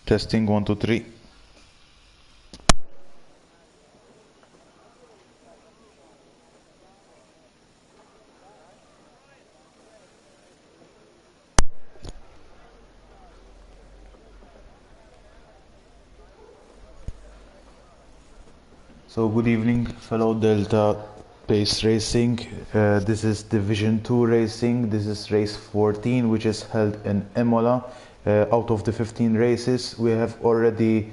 Testing 1, 2, 3. So good evening, fellow Delta Pace Racing. This is Division 2 racing. This is race 14, which is held in Imola. Out of the 15 races, we have already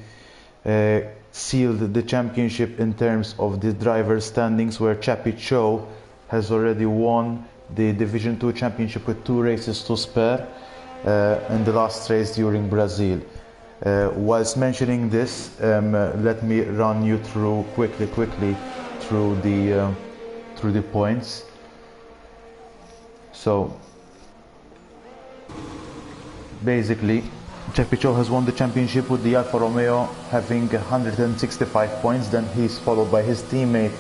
sealed the championship in terms of the driver standings, where Chappie Cho has already won the Division 2 championship with 2 races to spare in the last race during Brazil. Whilst mentioning this, let me run you through quickly through the points. So basically, Chappie Cho has won the championship with the Alfa Romeo, having 165 points. Then he's followed by his teammate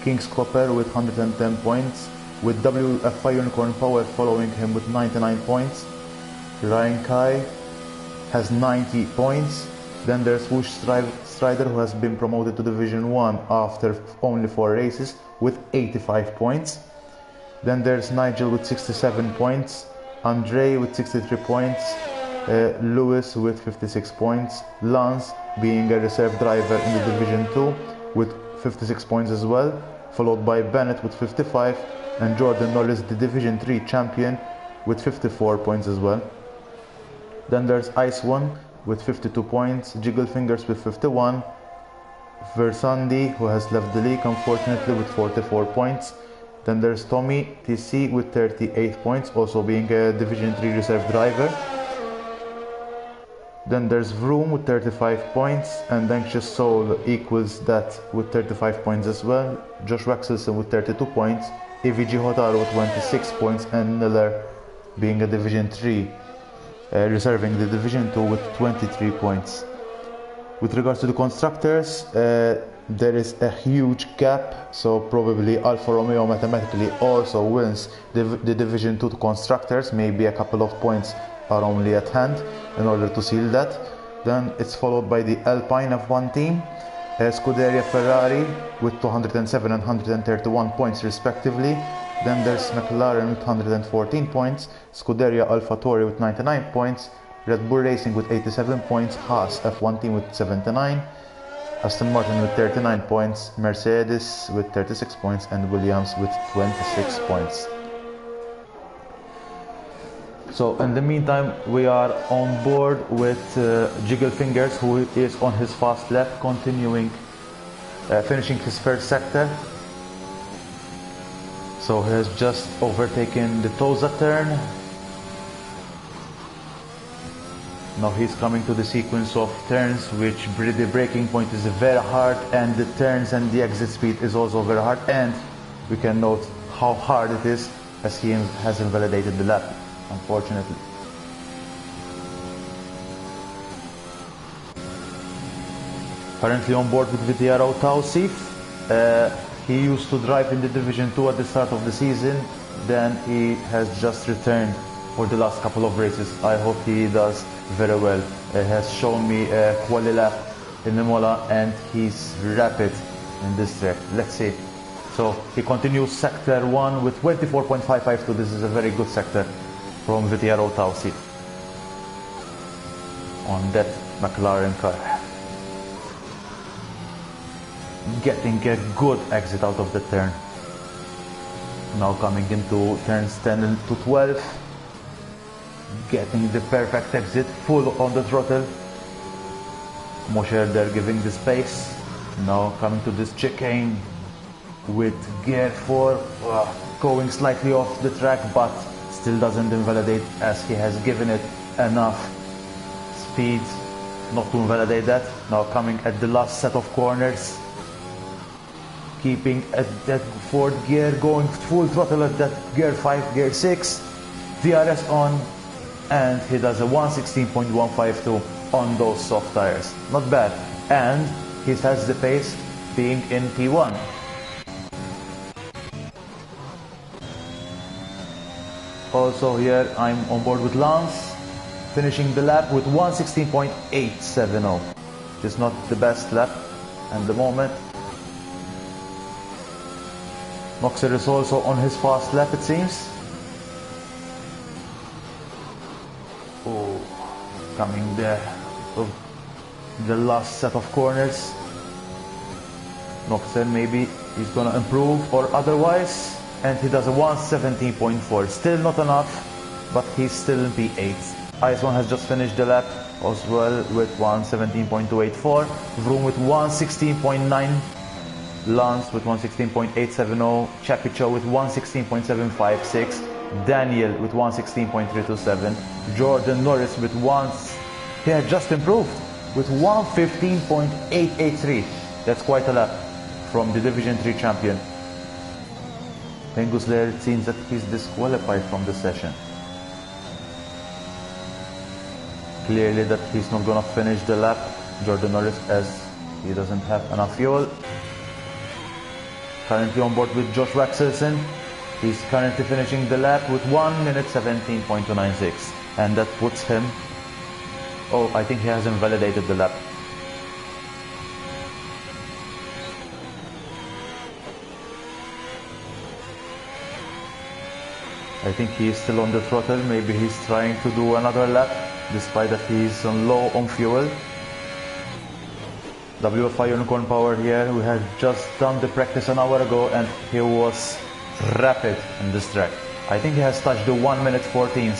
King's Copper with 110 points, with WFI Unicorn Power following him with 99 points. Ryan Kai has 90 points. Then there's Whoosh Strider, who has been promoted to Division 1 after only 4 races with 85 points. Then there's Nigel with 67 points, Andre with 63 points, Lewis with 56 points, Lance being a reserve driver in the Division 2 with 56 points as well, followed by Bennett with 55, and Jordan Norris, the Division 3 champion, with 54 points as well. Then there's Ice One with 52 points, Jiggle Fingers with 51, Versandi, who has left the league unfortunately, with 44 points. Then there's Tommy TC with 38 points, also being a Division 3 reserve driver. Then there's Vroom with 35 points, and Anxious Soul equals that with 35 points as well. Josh Waxelson with 32 points, AVG Hotaru with 26 points, and Miller being a Division 3 reserving the Division 2 with 23 points. With regards to the constructors, there is a huge gap, so probably Alfa Romeo mathematically also wins the Division 2 to constructors. Maybe a couple of points are only at hand in order to seal that. Then it's followed by the Alpine F1 team, Scuderia Ferrari with 207 and 131 points respectively. Then there's McLaren with 114 points, Scuderia AlphaTauri with 99 points, Red Bull Racing with 87 points, Haas F1 team with 79, Aston Martin with 39 points, Mercedes with 36 points, and Williams with 26 points. So in the meantime, we are on board with Jiggle Fingers, who is on his fast lap, continuing, finishing his first sector. So he has just overtaken the Tosa turn. Now he's coming to the sequence of turns, which the braking point is very hard, and the turns and the exit speed is also very hard, and we can note how hard it is as he has invalidated the lap, unfortunately. Currently on board with VTR Tausif. He used to drive in the Division 2 at the start of the season, then he has just returned for the last couple of races. I hope he does very well. He has shown me a quali lap in Imola, and he's rapid in this track. Let's see. So he continues sector 1 with 24.552. This is a very good sector from VTR Tausif on that McLaren car. Getting a good exit out of the turn. Now coming into turns 10 to 12, getting the perfect exit, full on the throttle. Mosher there giving the space. Now coming to this chicane with gear 4, going slightly off the track, but still doesn't invalidate, as he has given it enough speed not to invalidate that. Now coming at the last set of corners, keeping at that 4th gear, going full throttle at that gear 5, gear 6, DRS on, and he does a 116.152 on those soft tires. Not bad, and he has the pace being in P1. Also here I'm on board with Lance. finishing the lap with 1:16.870. Which is not the best lap at the moment. Noxer is also on his fast lap, it seems. Oh, coming there. Oh, the last set of corners. Noxer, maybe he's gonna improve or otherwise. And he does a 1:17.4. Still not enough, but he's still in P8. IS1 has just finished the lap as well with 1:17.284. Vroom with 1:16.9. Lance with 1:16.870, Chapicho with 1:16.756, Daniel with 1:16.327, Jordan Norris with he had just improved with 1:15.883. That's quite a lot from the Division 3 champion. Pengus Lair, it seems that he's disqualified from the session. Clearly that he's not gonna finish the lap, Jordan Norris, as he doesn't have enough fuel. Currently on board with Josh Waxelson. He's currently finishing the lap with 1:17.296, and that puts him, oh, I think he has invalidated the lap. I think he is still on the throttle. Maybe he's trying to do another lap despite that he's low on fuel. WFI Unicorn Power here. We had just done the practice an hour ago and he was rapid in this track. I think he has touched the 1:14.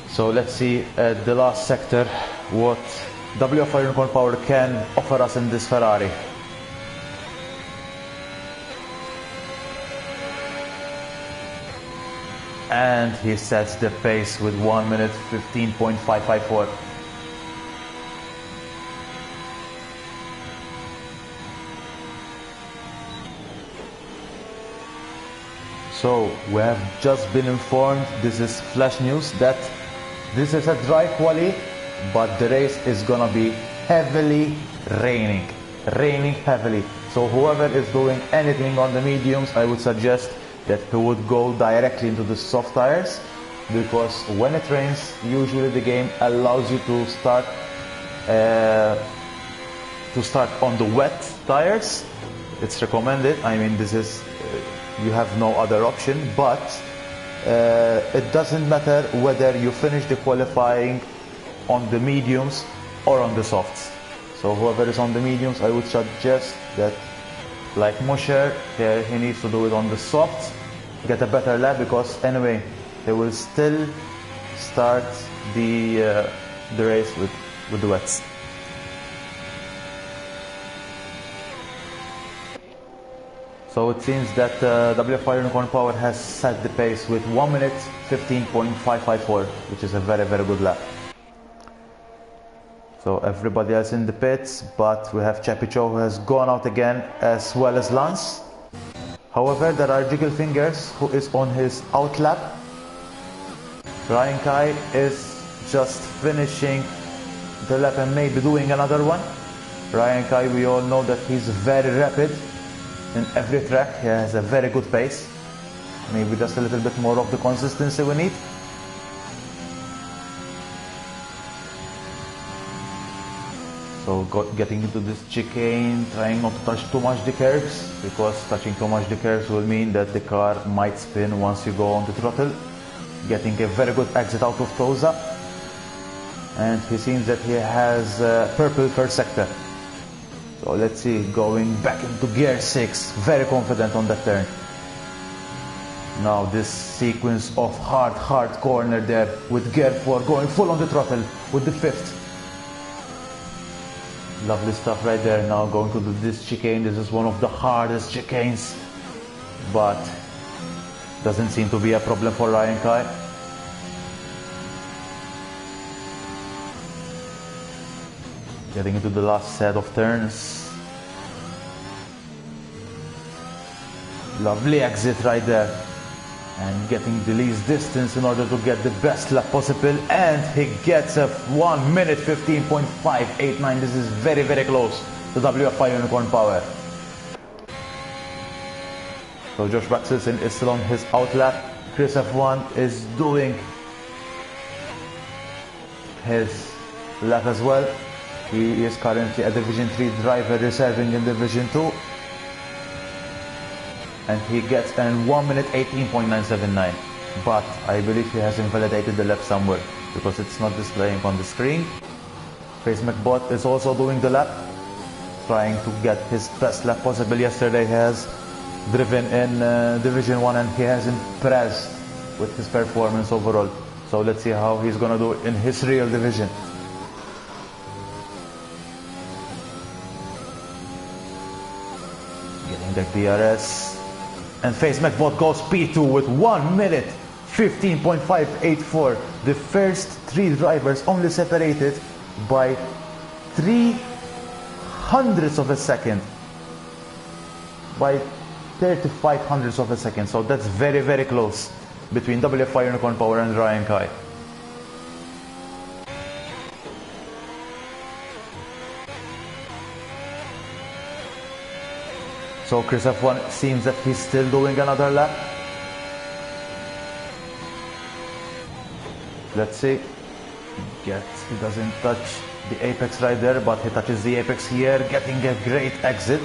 So let's see at the last sector what WFI Unicorn Power can offer us in this Ferrari. And he sets the pace with 1:15.554. So we have just been informed, this is flash news, that this is a dry quali, but the race is gonna be heavily raining heavily. So whoever is doing anything on the mediums, I would suggest that he would go directly into the soft tires, because when it rains, usually the game allows you to start on the wet tires. It's recommended. I mean, this is you have no other option, but it doesn't matter whether you finish the qualifying on the mediums or on the softs. So whoever is on the mediums, I would suggest that, like Mosher, he needs to do it on the softs, get a better lap, because anyway they will still start the race with the wets. So it seems that WFI Unicorn Power has set the pace with 1:15.554, which is a very, very good lap. So everybody else in the pits, but we have Chapicho who has gone out again, as well as Lance. However, there are Jiggle Fingers who is on his out lap. Ryan Kai is just finishing the lap and maybe doing another one. Ryan Kai, we all know that he's very rapid in every track. He has a very good pace. Maybe just a little bit more of the consistency we need. So getting into this chicane, trying not to touch too much the curbs, because touching too much the curbs will mean that the car might spin once you go on the throttle. Getting a very good exit out of Tosa. And he seems that he has purple first sector. So let's see, going back into gear 6, very confident on that turn. Now this sequence of hard corner there with gear 4, going full on the throttle with the 5th. Lovely stuff right there. Now going to do this chicane. This is one of the hardest chicanes, but doesn't seem to be a problem for Ryan Kai. Getting into the last set of turns. Lovely exit right there. And getting the least distance in order to get the best lap possible. And he gets a 1:15.589. This is very, very close to WFI Unicorn Power. So Josh Baxelson is still on his out lap. Chris F1 is doing his lap as well. He is currently a Division 3 driver reserving in Division 2. And he gets in 1 minute 18.979. But I believe he has invalidated the lap somewhere because it's not displaying on the screen. Face McBot is also doing the lap, trying to get his best lap possible. Yesterday he has driven in Division 1 and he has impressed with his performance overall. So let's see how he's gonna do in his real division. Getting the DRS. And Face McBot goes P2 with 1 minute 15.584. The first three drivers only separated by 300ths of a second. By 35 hundredths of a second. So that's very, very close between WFI Unicorn Power and Ryan Kai. So Chris F1 seems that he's still doing another lap. Let's see. He doesn't touch the apex right there, but he touches the apex here, getting a great exit.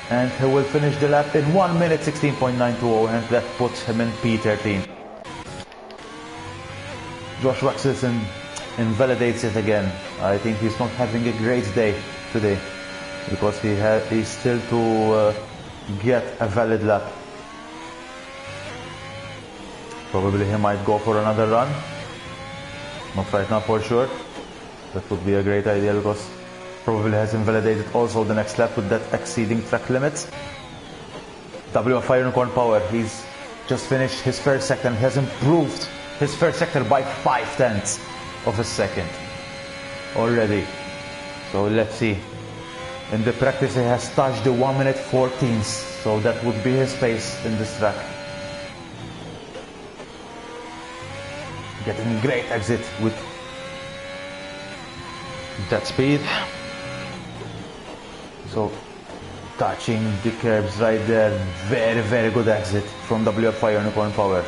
And he will finish the lap in 1 minute 16.920, and that puts him in P13. Josh Waxelson invalidates it again. I think he's not having a great day today, because he's still to get a valid lap. Probably he might go for another run. Not right now for sure. That would be a great idea, because probably has invalidated also the next lap with that exceeding track limits. WFI Unicorn Power, he's just finished his first sector. He has improved his first sector by 0.5 of a second already. So let's see. In the practice he has touched the 1 minute 14, so that would be his pace in this track. Getting great exit with that speed. So touching the curbs right there. Very, very good exit from WFI Unicorn Power.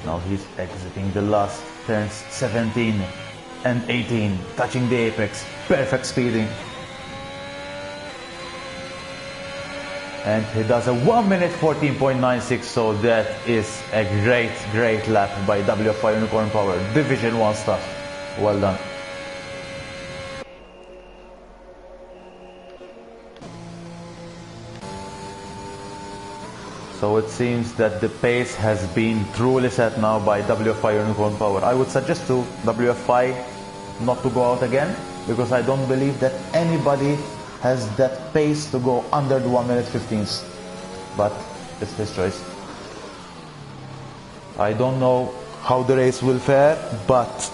Now he's exiting the last turns 17 and 18, touching the apex. Perfect speeding. And he does a 1 minute 14.96, so that is a great, great lap by WFI Unicorn Power. Division 1 stuff. Well done. So it seems that the pace has been truly set now by WFI Unicorn Power. I would suggest to WFI not to go out again, because I don't believe that anybody has that pace to go under the 1 minute 15s. But it's his choice. I don't know how the race will fare, but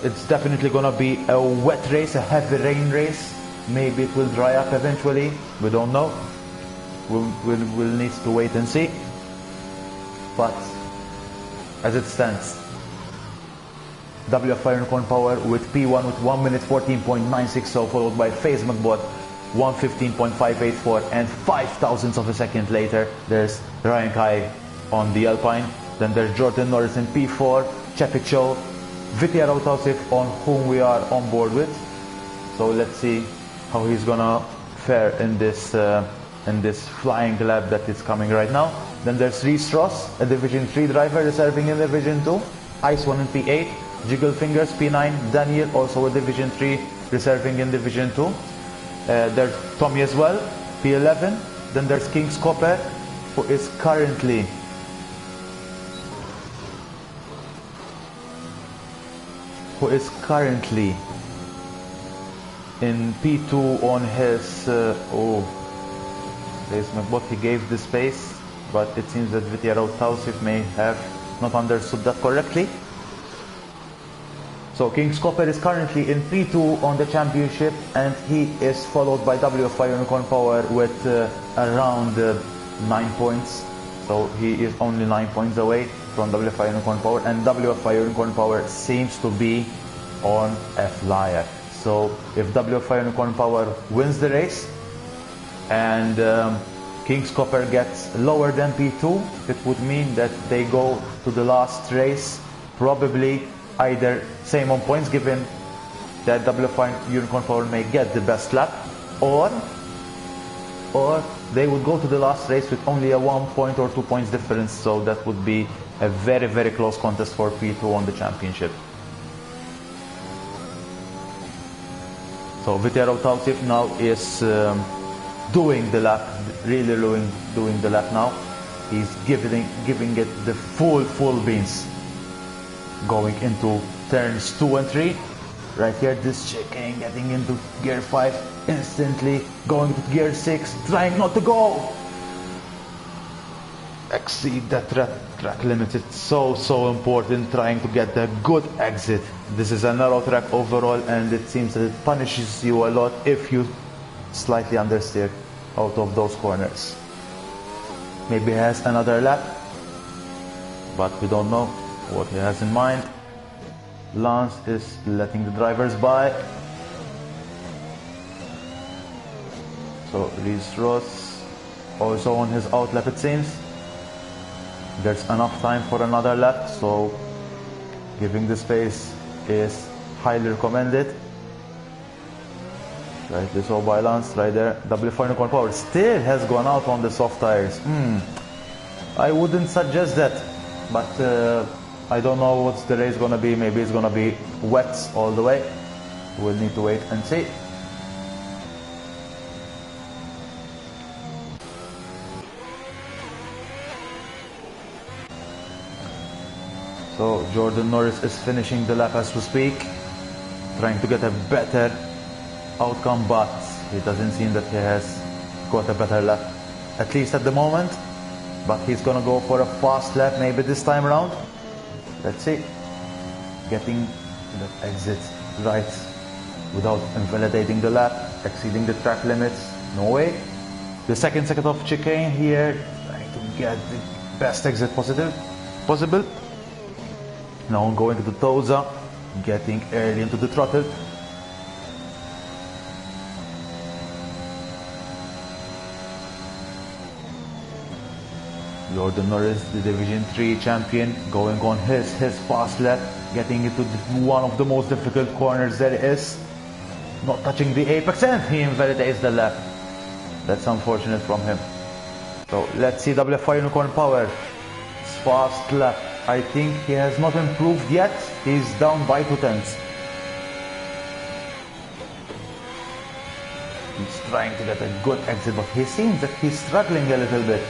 it's definitely gonna be a wet race, a heavy rain race. Maybe it will dry up eventually. We don't know. We'll need to wait and see. But as it stands, WFI Unicorn Power with P1 with 1 minute 14.960, followed by Face McBot 1:15.584, and 0.005 of a second later there's Ryan Kai on the Alpine. Then there's Jordan Norris in P4, Chepik Cho, VTR Tausif, on whom we are on board with. So let's see how he's gonna fare in this flying lap that is coming right now. Then there's Reese Ross, a Division 3 driver reserving in Division 2, Ice 1 in P8, Jiggle Fingers P9, Daniel also a Division 3 reserving in Division 2. There's Tommy as well, P11. Then there's King's Copper, who is currently in P2 on his there's McBot. He gave the space, but it seems that VTR Tausif may have not understood that correctly. So King's Copper is currently in P2 on the championship, and he is followed by WFI Unicorn Power with around 9 points. So he is only 9 points away from WFI Unicorn Power, and WFI Unicorn Power seems to be on a flyer. So if WFI Unicorn Power wins the race and King's Copper gets lower than P2, it would mean that they go to the last race probably either same on points, given that WFI Unicorn Power may get the best lap, or they would go to the last race with only a 1 point or 2 points difference, so that would be a very, very close contest for P2 on the championship. So Vitero Tausif now is doing the lap, really doing the lap now. He's giving it the full beans. Going into turns 2 and 3. Right here, this chicane getting into gear 5 instantly, going to gear 6, trying not to go. Exceed that track limit. It's so important, trying to get the good exit. This is a narrow track overall, and it seems that it punishes you a lot if you slightly understeer out of those corners. Maybe he has another lap, but we don't know what he has in mind. Lance is letting the drivers by. So Reese Ross also on his out lap, it seems. There's enough time for another lap, so giving the space is highly recommended. Right, this all by Lance right there. WFI Unicorn Power still has gone out on the soft tires. I wouldn't suggest that, but I don't know what's the race gonna be. Maybe it's gonna be wets all the way. We'll need to wait and see. So Jordan Norris is finishing the lap as we speak, trying to get a better outcome, but it doesn't seem that he has got a better lap, at least at the moment. But he's gonna go for a fast lap maybe this time around. Let's see. Getting that exit right without invalidating the lap, exceeding the track limits, no way. The second of chicane here, trying to get the best exit possible. Now going to the Toza, getting early into the throttle. Jordan Norris, the Division 3 champion, going on his fast lap, getting into one of the most difficult corners there is. Not touching the apex, and he invalidates the lap. That's unfortunate from him. So let's see WFI Unicorn Power. Fast lap. I think he has not improved yet. He's down by 2 tenths. He's trying to get a good exit, but he seems that he's struggling a little bit.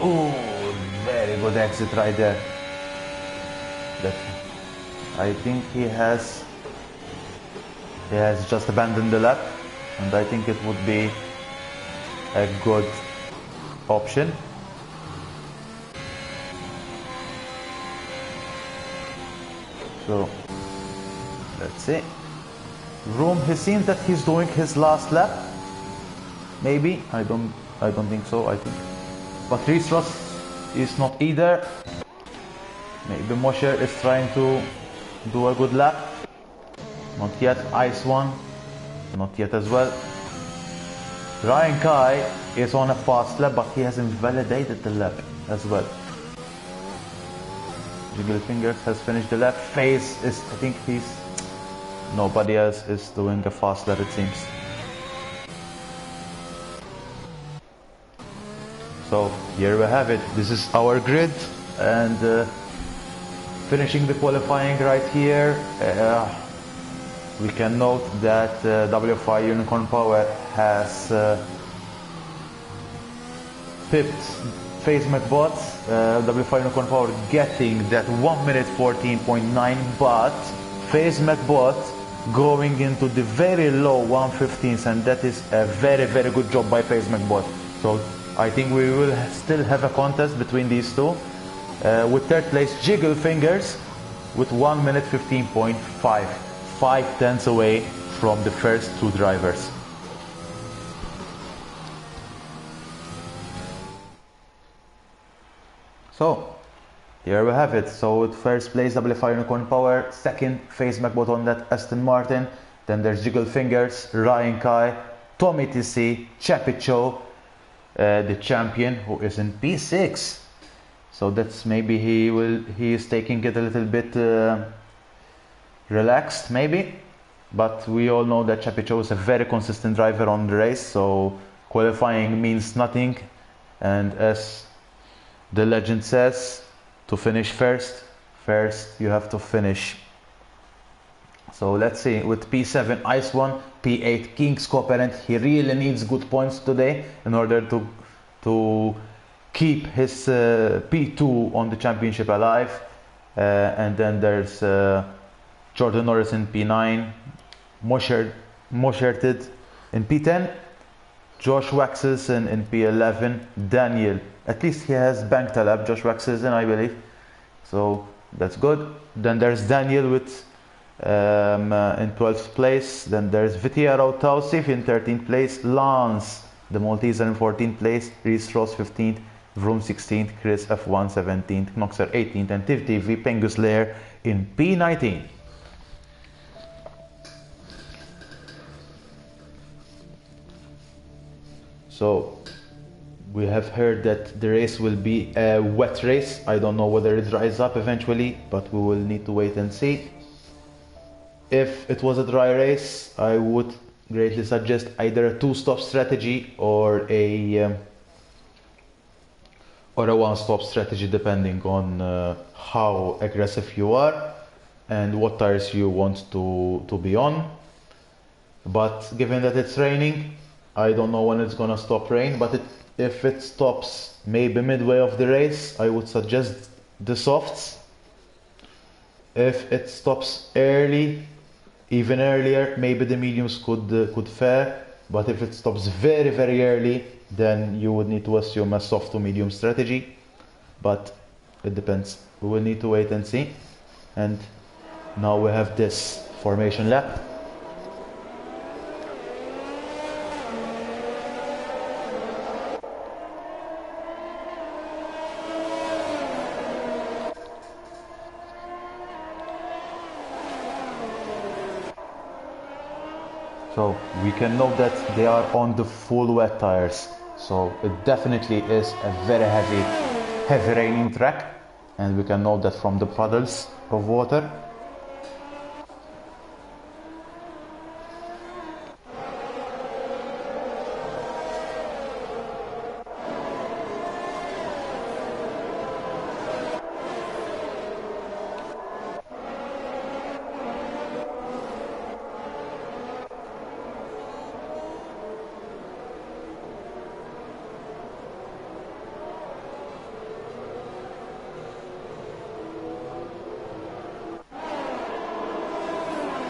Oh, very good exit right there. I think he has just abandoned the lap, and I think it would be a good option. So let's see. Room, he seems that he's doing his last lap. Maybe, I don't think so. I think, but Reese Ross is not either. Maybe Mosher is trying to do a good lap. Not yet. Ice One, not yet as well. Ryan Kai is on a fast lap, but he has invalidated the lap as well. Jiggle Fingers has finished the lap. Face is, I think nobody else is doing a fast lap, it seems. So here we have it. This is our grid, and finishing the qualifying right here. We can note that WFI Unicorn Power has pipped FaZe McBot. WFI Unicorn Power getting that 1 minute 14.9, but FaZe McBot going into the very low 115s, and that is a very, very good job by FaZe McBot. So I think we will still have a contest between these two. With third place Jiggle Fingers with 1 minute 15.5. 5 tenths away from the first two drivers. So here we have it. So with first place WFI Unicorn Power, second FaZe McBot on that Aston Martin, then there's Jiggle Fingers, Ryan Kai, Tommy TC Chapicho, the champion, who is in P6. So that's maybe he is taking it a little bit relaxed maybe, but we all know that Chapicho is a very consistent driver on the race, so qualifying means nothing, and as the legend says, to finish first you have to finish. So let's see, with P7 Ice 1, P8 King's Co-Parent, he really needs good points today in order to keep his P2 on the championship alive. And then there's Jordan Norris in P9, Mosherted in P10, Josh Waxes in P11, Daniel, at least he has banked a lap, Josh Waxes in, I believe, so that's good. Then there's Daniel with in 12th place. Then there's Vitiaro Tausif in 13th place, Lance the Maltese in 14th place, Reese Ross 15th, Vroom 16th, Chris F1 17th, Knoxer 18th, and Tiv TV Pengus Lair in P19. So we have heard that the race will be a wet race. I don't know whether it dries up eventually, but we will need to wait and see. If it was a dry race, I would greatly suggest either a two-stop strategy or a one-stop strategy, depending on how aggressive you are and what tires you want to be on. But given that it's raining, I don't know when it's gonna stop rain, but if it stops maybe midway of the race, I would suggest the softs. If it stops early, even earlier, maybe the mediums could fare, but if it stops very early, then you would need to assume a soft to medium strategy, but it depends. We will need to wait and see. And now we have this formation lap. So we can note that they are on the full wet tires, so it definitely is a very heavy raining track, and we can note that from the puddles of water.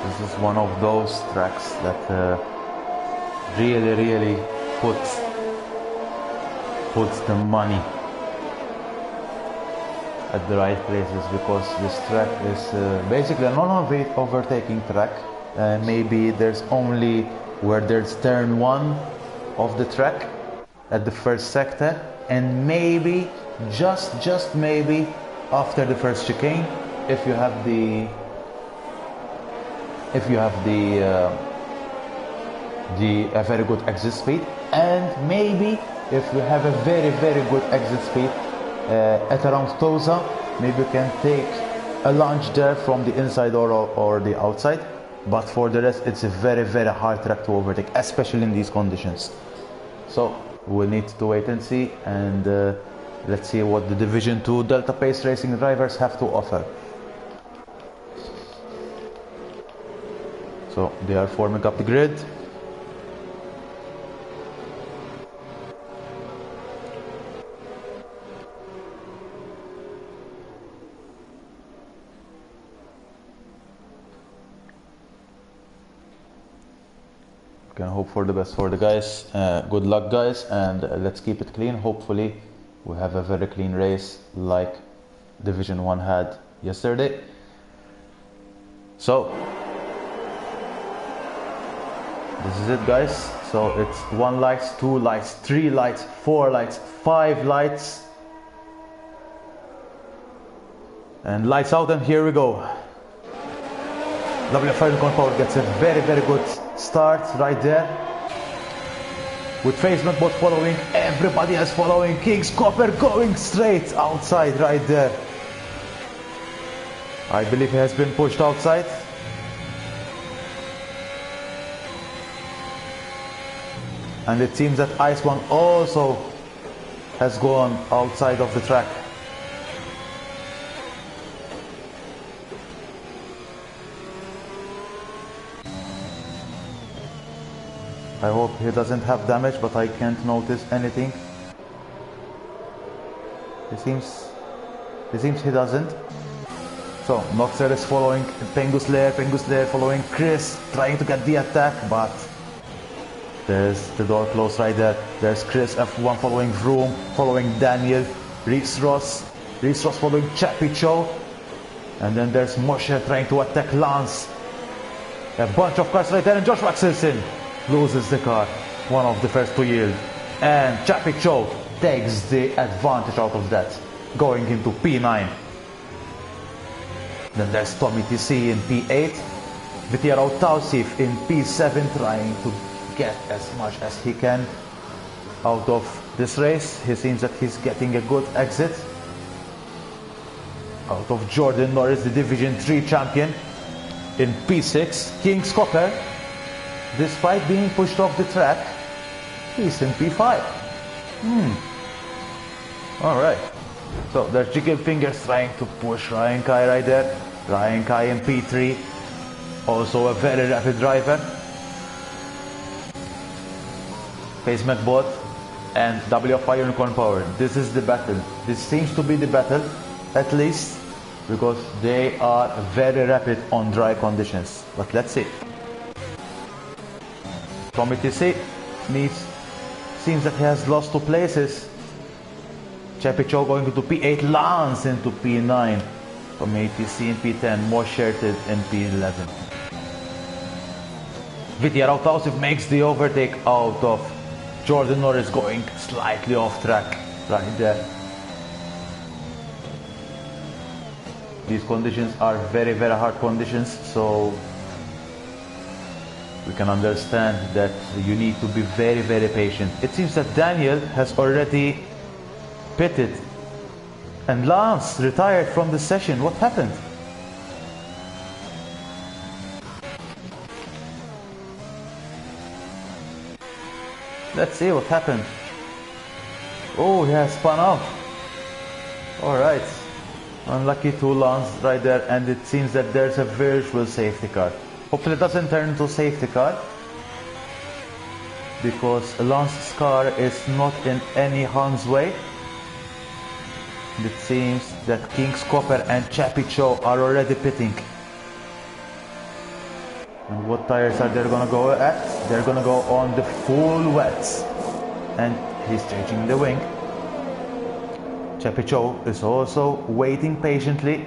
This is one of those tracks that really puts the money at the right places, because this track is basically a non-overtaking track. Maybe there's only where there's turn 1 of the track at the first sector, and maybe just maybe after the first chicane, if you have a very good exit speed, and maybe if you have a very good exit speed at around Tosa, maybe you can take a lunge there from the inside or the outside. But for the rest, it's a very hard track to overtake, especially in these conditions. So we'll need to wait and see, and let's see what the Division 2 Delta Pace Racing drivers have to offer. So they are forming up the grid. We can hope for the best for the guys. Good luck, guys, and let's keep it clean. Hopefully we have a very clean race like Division 1 had yesterday. So this is it, guys. So it's 1 light, 2 lights, 3 lights, 4 lights, 5 lights, and lights out, and here we go. WF Power gets a very good start right there. with Facement Bot following, everybody else following. King's Copper going straight outside right there. I believe he has been pushed outside. And it seems that Ice One also has gone outside of the track. I hope he doesn't have damage, but I can't notice anything. It seems he doesn't. So Noxer is following Pengus Lair following Chris, trying to get the attack, but there's the door closed right there. There's Chris F1 following Vroom, following Daniel, Reese Ross following Chappie Cho, and then there's Moshe trying to attack Lance. A bunch of cars right there, and Josh Waxelson loses the car, one of the first to yield, and Chappie Cho takes the advantage out of that, going into P9. Then there's Tommy TC in P8, Vitiaro Tausif in P7, trying to get as much as he can out of this race. He seems that he's getting a good exit out of Jordan Norris, the Division 3 champion, in P6. King's Copper, despite being pushed off the track, he's in P5. Alright. So there's Jiggle Fingers trying to push Ryan Kai right there. Ryan Kai in P3. Also a very rapid driver. Facement Bot and WFI Unicorn Power. This is the battle. This seems to be the battle, at least, because they are very rapid on dry conditions. But let's see. Tommy TC seems that he has lost 2 places. Chappie Cho going into P8, Lance into P9. Tommy TC in P10, more shirted in P11. Vitiaro Tausif makes the overtake out of Jordan Norris, going slightly off track right there. These conditions are very, very hard conditions, so we can understand that you need to be very, very patient. It seems that Daniel has already pitted and Lance retired from the session. What happened? Let's see what happened. Oh, he has spun out. Alright. Unlucky to Lance right there, and it seems that there's a virtual safety car. Hopefully it doesn't turn into a safety car, because Lance's car is not in any harm's way. And it seems that King's Copper and Chappie Cho are already pitting. And what tires are they gonna go at? They're gonna go on the full wets. And he's changing the wing. Chappie Cho is also waiting patiently.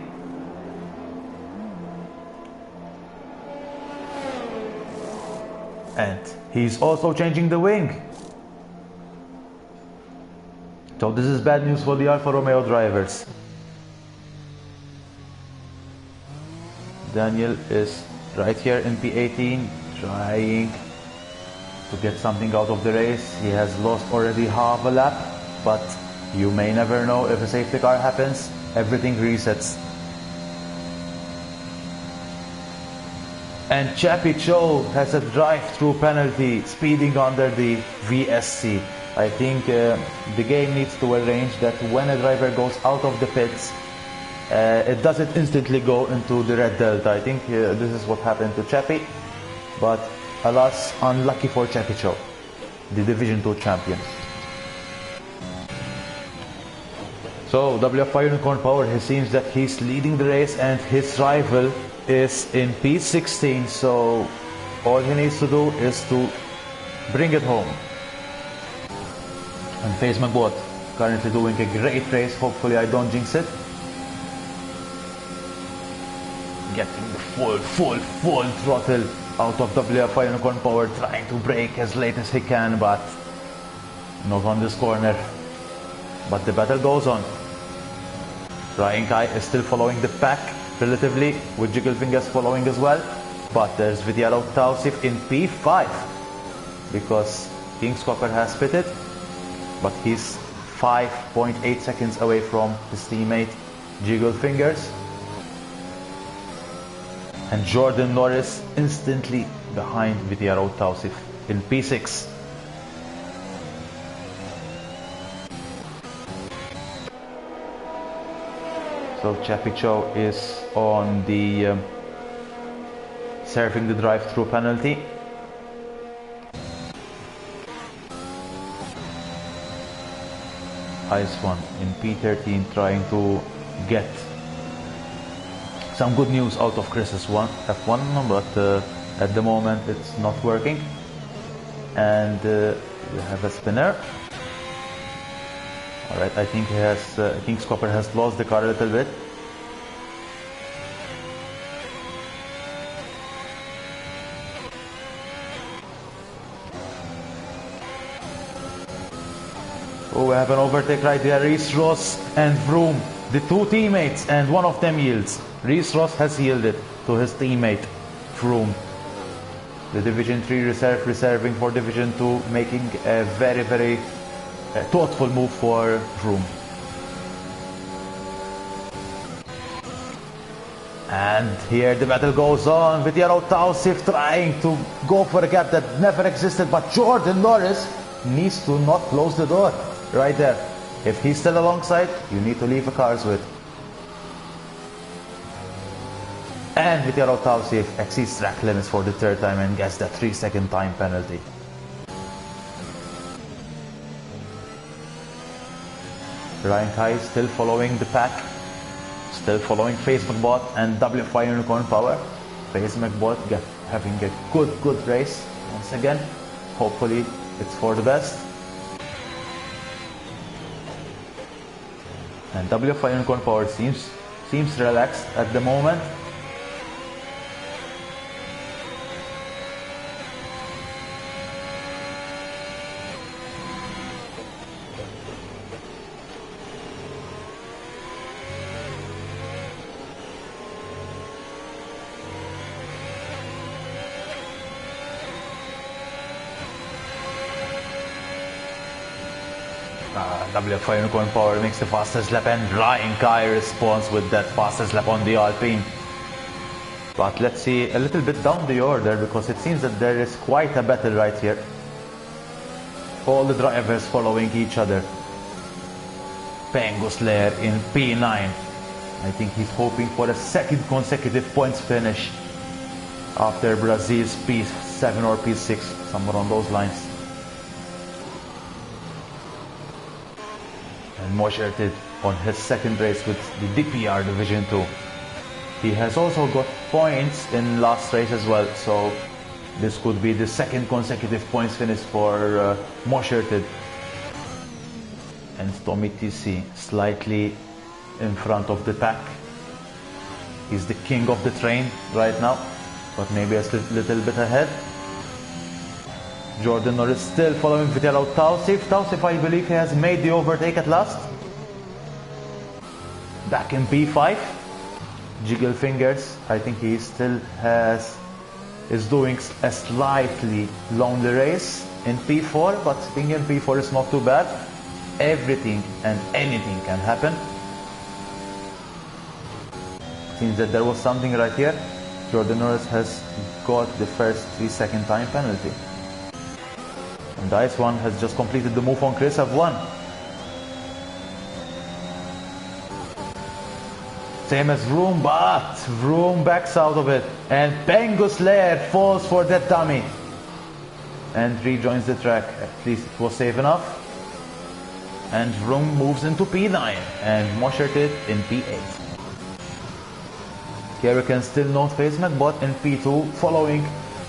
And he's also changing the wing. So this is bad news for the Alfa Romeo drivers. Daniel is right here in P18, trying to get something out of the race. He has lost already half a lap, but you may never know. If a safety car happens, everything resets. And Chappie Cho has a drive-through penalty, speeding under the VSC. I think the game needs to arrange that when a driver goes out of the pits, it doesn't instantly go into the red delta. I think this is what happened to Chappie, but alas, unlucky for Chappie Cho, the Division 2 champion. So WFI Unicorn Power, he seems that he's leading the race and his rival is in P16, so all he needs to do is to bring it home. And FaZe McBot currently doing a great race. Hopefully I don't jinx it. Getting the full throttle out of WFI Unicorn Power, trying to brake as late as he can, but not on this corner. But the battle goes on. Ryan Kai is still following the pack relatively, with Jiggle Fingers following as well. But there's Vitiaro Tausif in P5, because King's Copper has pitted, but he's 5.8 seconds away from his teammate Jiggle Fingers. And Jordan Norris instantly behind Vitiaro Tausif in P6. So Chapicho is on the serving the drive-through penalty. Ice one in P13 trying to get some good news out of Chris's F1, but at the moment it's not working. And we have a spinner. Alright, I think he has King's Copper has lost the car a little bit. Oh, we have an overtake right there. Reese Ross and Vroom, the two teammates, and one of them yields. Reese Ross has yielded to his teammate Vroom. The Division 3 reserve reserving for Division 2, making a very, very thoughtful move for Vroom. And here the battle goes on. Vitiaro Tausif trying to go for a gap that never existed, but Jordan Norris needs to not close the door. Right there. If he's still alongside, you need to leave the cars with. And Vitiaro Tausif exceeds track limits for the third time and gets that 3-second time penalty. Ryan Kai still following the pack. Still following FaZe McBot and WFI Unicorn Power. FaZe McBot having a good race once again. Hopefully it's for the best. And WFI Unicorn Power seems relaxed at the moment. WFI Unicorn Power makes the fastest lap and Ryan Kai responds with that fastest lap on the Alpine. But let's see a little bit down the order, because it seems that there is quite a battle right here. All the drivers following each other. Pengo Slayer in P9. I think he's hoping for a second consecutive points finish after Brazil's P7 or P6, somewhere on those lines. And Mosherted on his second race with the DPR Division 2. He has also got points in last race as well, so this could be the second consecutive points finish for Mosherted. And Tommy TC slightly in front of the pack. He's the king of the train right now, but maybe a little bit ahead. Jordan Norris still following Vitiaro Tausif. Tausif, I believe he has made the overtake at last. Back in P5. Jiggle Fingers, I think he still is doing a slightly lonely race in P4, but being in P4 is not too bad. Everything and anything can happen. Seems that there was something right here. Jordan Norris has got the first 3-second time penalty. And Dice One has just completed the move on Chris F1. Same as Vroom, but Vroom backs out of it. And Pengo Slayer falls for that dummy. And rejoins the track. At least it was safe enough. And Vroom moves into P9. And Mosherted in P8. Here we can still note FaZe McBot in P2, following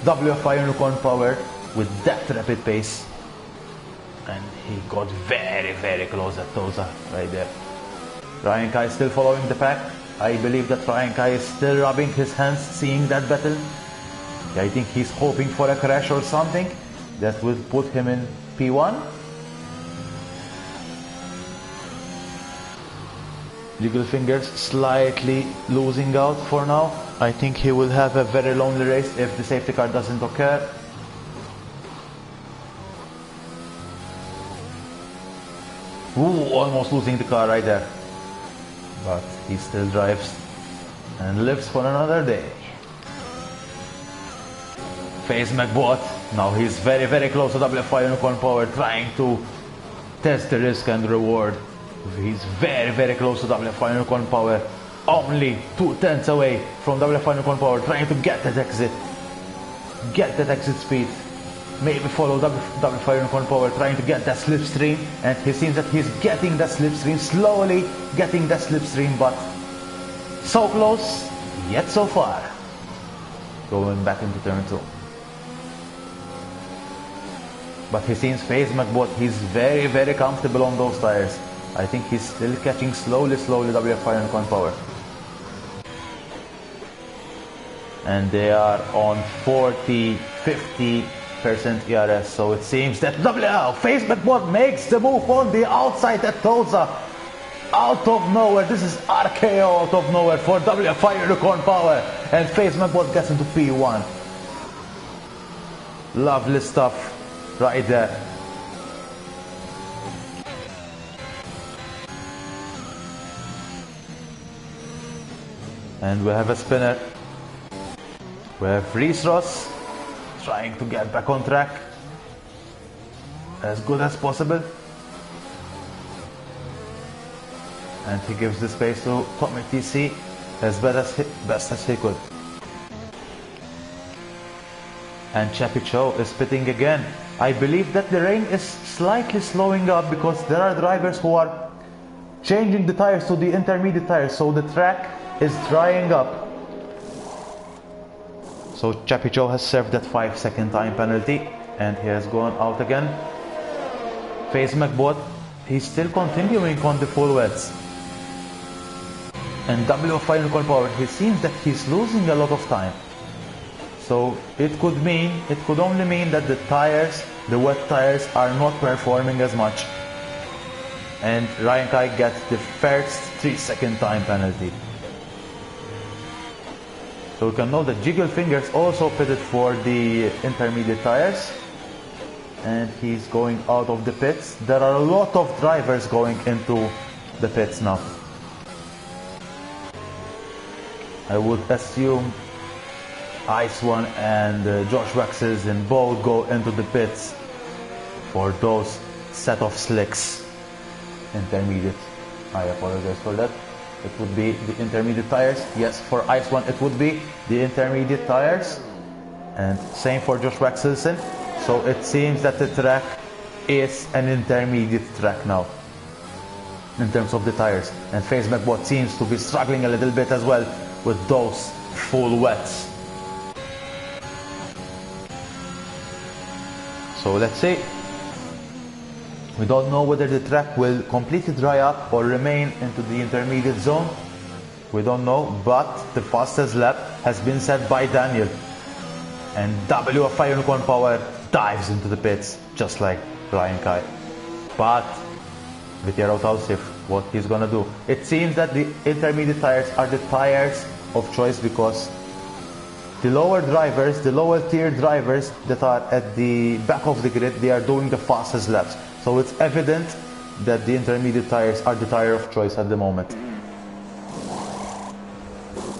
WFI Unicorn Power with that rapid pace. And he got very close at Toza right there. Ryan Kai still following the pack. I believe that Ryan Kai is still rubbing his hands seeing that battle. I think he's hoping for a crash or something that will put him in P1. Jiggle Fingers slightly losing out for now. I think he will have a very lonely race if the safety car doesn't occur. Ooh, almost losing the car right there. But he still drives and lives for another day. FaZe McBot, now he's very, very close to WFI Unicorn Power, trying to test the risk and reward. He's very, very close to WFI Unicorn Power, only 2/10 away from WFI Unicorn Power, trying to get that exit speed. Maybe follow WFI Unicorn Power, trying to get that slipstream, and he seems that he's getting that slipstream, slowly getting that slipstream, but so close, yet so far. Going back into turn 2. But he seems FaZe McBot, he's very, very comfortable on those tires. I think he's still catching slowly WFI Unicorn Power. And they are on 40-50% ERS, so it seems that FaZe McBot makes the move on the outside at Tulsa. Out of nowhere, this is RKO out of nowhere for WFI Unicorn Power, and FaZe McBot gets into P1. Lovely stuff right there. And we have a spinner. We have Reese Ross trying to get back on track as good as possible. And he gives the space to Tommy TC as best as he could. And Chappie Cho is pitting again. I believe that the rain is slightly slowing up because there are drivers who are changing the tires to the intermediate tires, so the track is drying up. So Chappie Cho has served that 5-second time penalty and he has gone out again. FaZe McBot, he's still continuing on the full wets. And WFI Unicorn Power, he seems that he's losing a lot of time. So it could only mean that the tires, the wet tires, are not performing as much. And Ryan Kai gets the first 3-second time penalty. So we can know that Jiggle Fingers also pitted for the intermediate tires. And he's going out of the pits. There are a lot of drivers going into the pits now. I would assume Ice1 and Josh Waxes and both go into the pits for those set of slicks. Intermediate. I apologize for that. It would be the intermediate tires. Yes, for Ice1 it would be the intermediate tires. And same for Josh Waxelson. So it seems that the track is an intermediate track now in terms of the tires. And FaZe McBot seems to be struggling a little bit as well with those full wets. So let's see. We don't know whether the track will completely dry up or remain into the intermediate zone. We don't know, but the fastest lap has been set by Daniel. And WFI Unicorn Power dives into the pits, just like Ryan Kai. But Vitiero Tausif, what he's gonna do? It seems that the intermediate tires are the tires of choice because the lower drivers, the lower tier drivers that are at the back of the grid, they are doing the fastest laps. So it's evident that the intermediate tires are the tire of choice at the moment.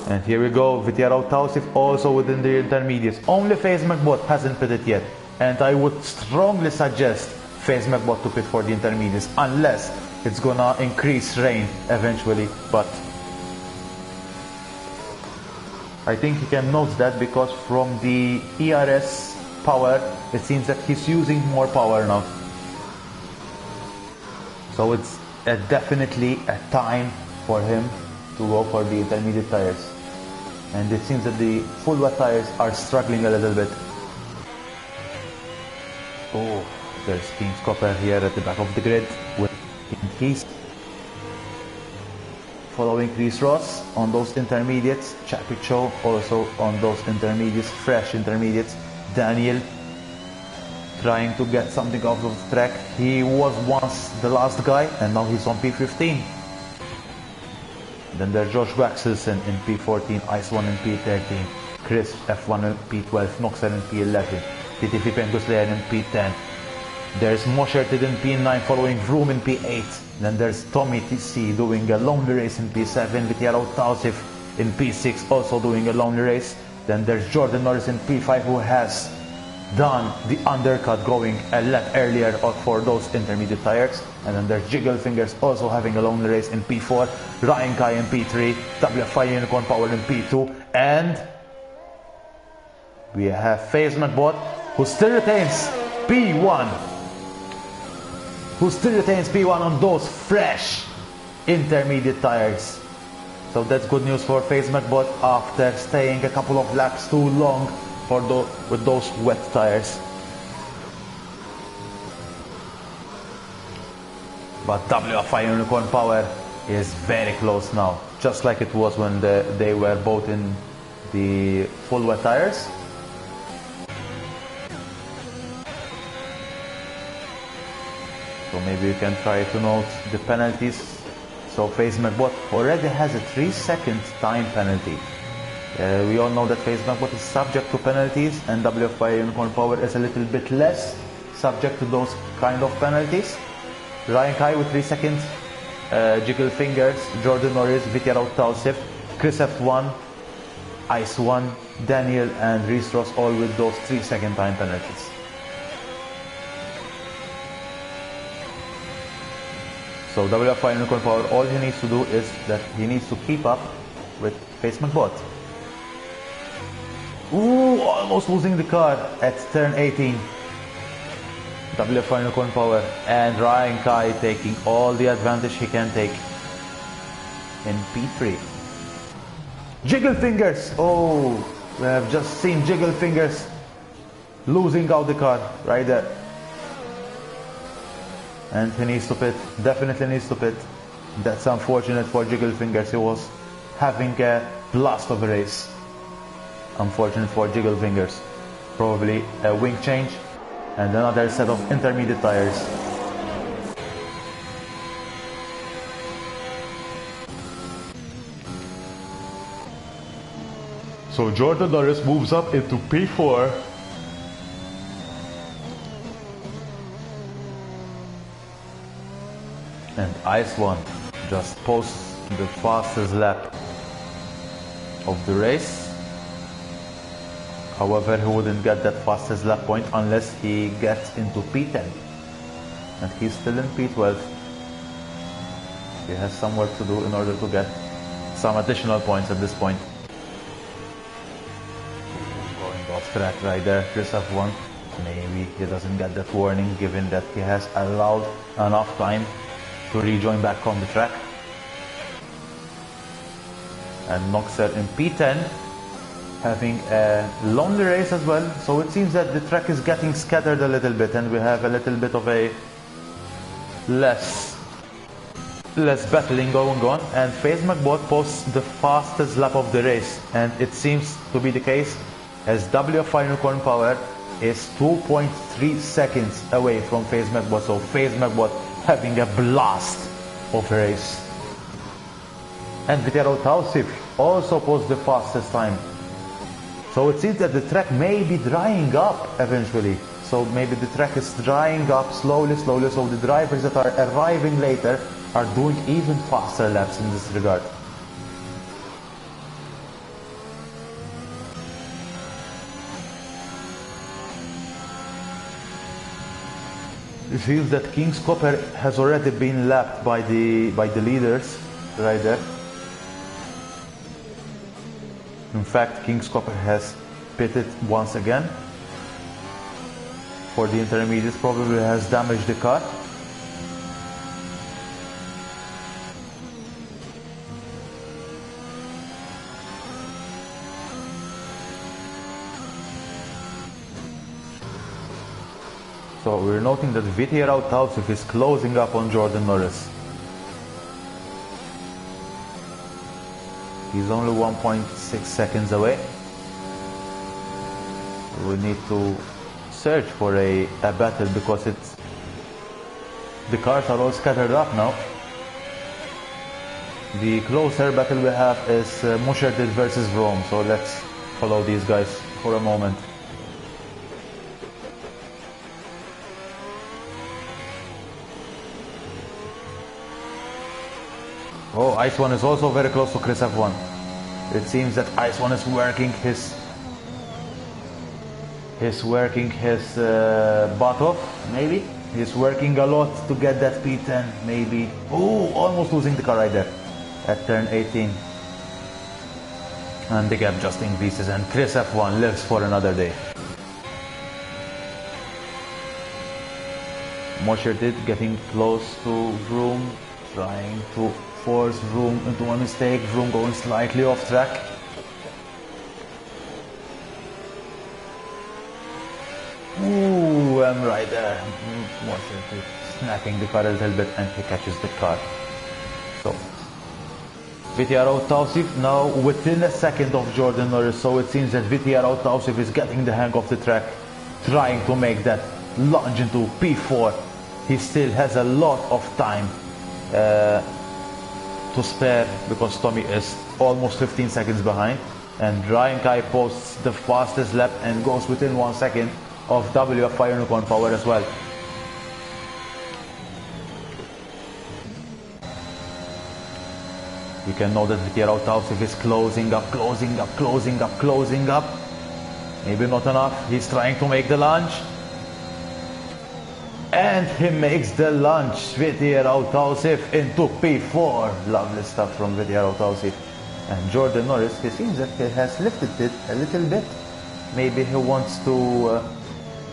And here we go, Vitiero Tausif also within the intermediates. Only FaZe McBot hasn't pitted yet. And I would strongly suggest FaZe McBot to pit for the intermediates, unless it's gonna increase rain eventually. But I think he can note that because from the ERS power, it seems that he's using more power now. So it's definitely a time for him to go for the intermediate tires. And it seems that the full wet tires are struggling a little bit. Oh, there's Team Scopper here at the back of the grid with Team Keys. Following Chris Ross on those intermediates, Chappie Cho also on those intermediates, fresh intermediates. Daniel trying to get something out of the track. He was once the last guy and now he's on P15. Then there's Josh Waxelson in P14, Ice1 in P13, Chris F1 in P12, Noxer in P11, TTP Penguslayer in P10. There's Mosherted in P9 following Vroom in P8. Then there's Tommy TC doing a lonely race in P7. Vitiaro Tausif in P6 also doing a lonely race. Then there's Jordan Norris in P5 who has done the undercut going a lap earlier for those intermediate tires. And then there's Jiggle Fingers also having a lonely race in P4. Ryan Kai in P3. WFI Unicorn Power in P2. And we have FaZe McBot who still retains P1. On those fresh intermediate tires. So that's good news for FaZe McBot after staying a couple of laps too long with those wet tires. But WFI Unicorn Power is very close now, just like it was when they were both in the full wet tires. So maybe you can try to note the penalties. So FaZe McBot already has a 3-second time penalty. We all know that FaZe McBot is subject to penalties, and WFI Unicorn Power is a little bit less subject to those kind of penalties. Ryan Kai with 3 seconds, Jiggle Fingers, Jordan Norris, Vitiaro Tausif, Chris F1, Ice 1, Daniel and Reese Ross all with those 3-second time penalties. So WFI Unicorn Power, all he needs to do is that he needs to keep up with FaZe McBot. Ooh, almost losing the car at turn 18. WFI Unicorn Power and Ryan Kai taking all the advantage he can take in P3. Jiggle Fingers, oh, we have just seen Jiggle Fingers losing out the car right there. And he needs to pit, definitely needs to pit. That's unfortunate for Jiggle Fingers, he was having a blast of a race. Unfortunate for Jiggle Fingers. Probably a wing change and another set of intermediate tires. So Jordan Norris moves up into P4. And Ice 1 just posts the fastest lap of the race. However, he wouldn't get that fastest lap point unless he gets into P10. And he's still in P12. He has some work to do in order to get some additional points at this point. Going off track right there, Chris F1. Maybe he doesn't get that warning given that he has allowed enough time to rejoin back on the track. And Noxer in P10 having a lonely race as well, so it seems that the track is getting scattered a little bit and we have a little bit of a less battling going on. And FaZe McBot posts the fastest lap of the race, and it seems to be the case as WFI Unicorn Power is 2.3 seconds away from FaZe McBot. So FaZe McBot having a blast of a race. And Vitiaro Tausif also posts the fastest time. So it seems that the track may be drying up eventually. So maybe the track is drying up slowly, so the drivers that are arriving later are doing even faster laps in this regard. It feels that King's Copper has already been lapped by the leaders right there. In fact, King's Copper has pitted once again for the intermediates, probably has damaged the car. So we're noting that Vitiaro Tausif is closing up on Jordan Norris. He's only 1.6 seconds away. We need to search for a battle because the cars are all scattered up now. The closer battle we have is Mosherted versus Rome. So let's follow these guys for a moment. Oh, Ice One is also very close to Chris F1. It seems that Ice One is working his butt off, maybe. He's working a lot to get that P10, maybe. Oh, almost losing the car right there at turn 18. And the gap just increases, and Chris F1 lives for another day. Moshertit getting close to Vroom, trying to force Vroom into a mistake. Vroom going slightly off track. Ooh, I'm right there. Moshertit snapping the car a little bit, and he catches the car. So VTR Tausif now within a second of Jordan Norris, so it seems that VTR Tausif is getting the hang of the track, trying to make that lunge into P4. He still has a lot of time to spare because Tommy is almost 15 seconds behind, and Ryan Kai posts the fastest lap and goes within 1 second of WFI Unicorn Power as well. You can know that VTR Tausif is closing up. Maybe not enough. He's trying to make the lunge. And he makes the lunge. VTR Tausif into P4. Lovely stuff from VTR Tausif. And Jordan Norris, he seems that he has lifted it a little bit. Maybe he wants to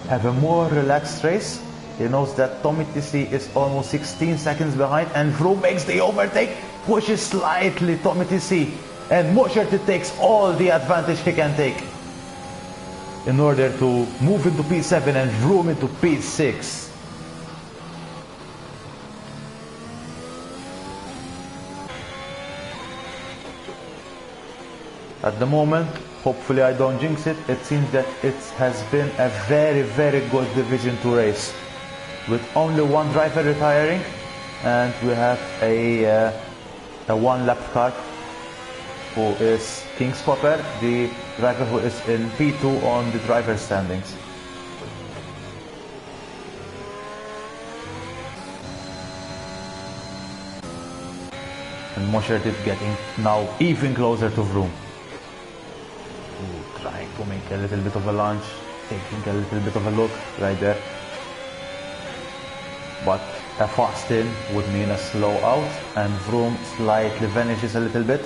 have a more relaxed race. He knows that Tommy TC is almost 16 seconds behind, and Vroom makes the overtake, pushes slightly Tommy TC, and Moshertit takes all the advantage he can take in order to move into P7 and Vroom into P6. At the moment, hopefully I don't jinx it, it seems that it has been a very, very good Division 2 race, with only one driver retiring, and we have a one lap car who is King's Copper, the driver who is in P2 on the driver standings. And Moshertit getting now even closer to Vroom. Trying to make a little bit of a lunge, taking a little bit of a look right there. But a fast in would mean a slow out, and Vroom slightly vanishes a little bit.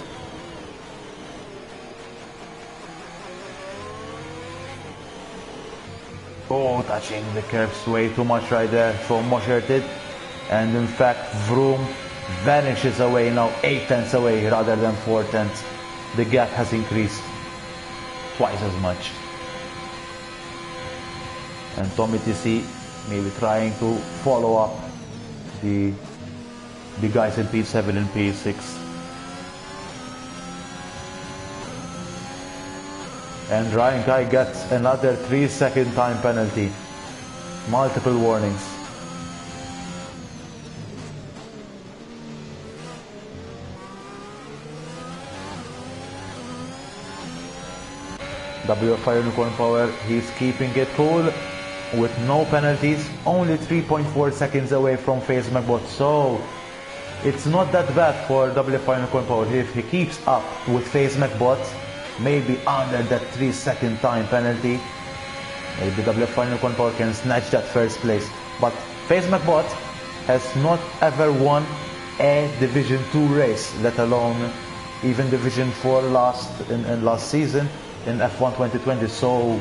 Oh, touching the curbs way too much right there from Moshertit. And in fact, Vroom vanishes away now, 8 tenths away rather than 4 tenths. The gap has increased twice as much. And Tommy TC maybe trying to follow up the guys in P7 and P6. And Ryan Kai gets another 3-second time penalty. Multiple warnings. WFI Unicorn Power, he's keeping it cool with no penalties, only 3.4 seconds away from FaZe McBot, so it's not that bad for WFI Unicorn Power. If he keeps up with FaZe McBot, maybe under that 3-second time penalty, maybe WFI Unicorn Power can snatch that first place. But FaZe McBot has not ever won a Division 2 race, let alone even Division 4 last season in F1 2020, so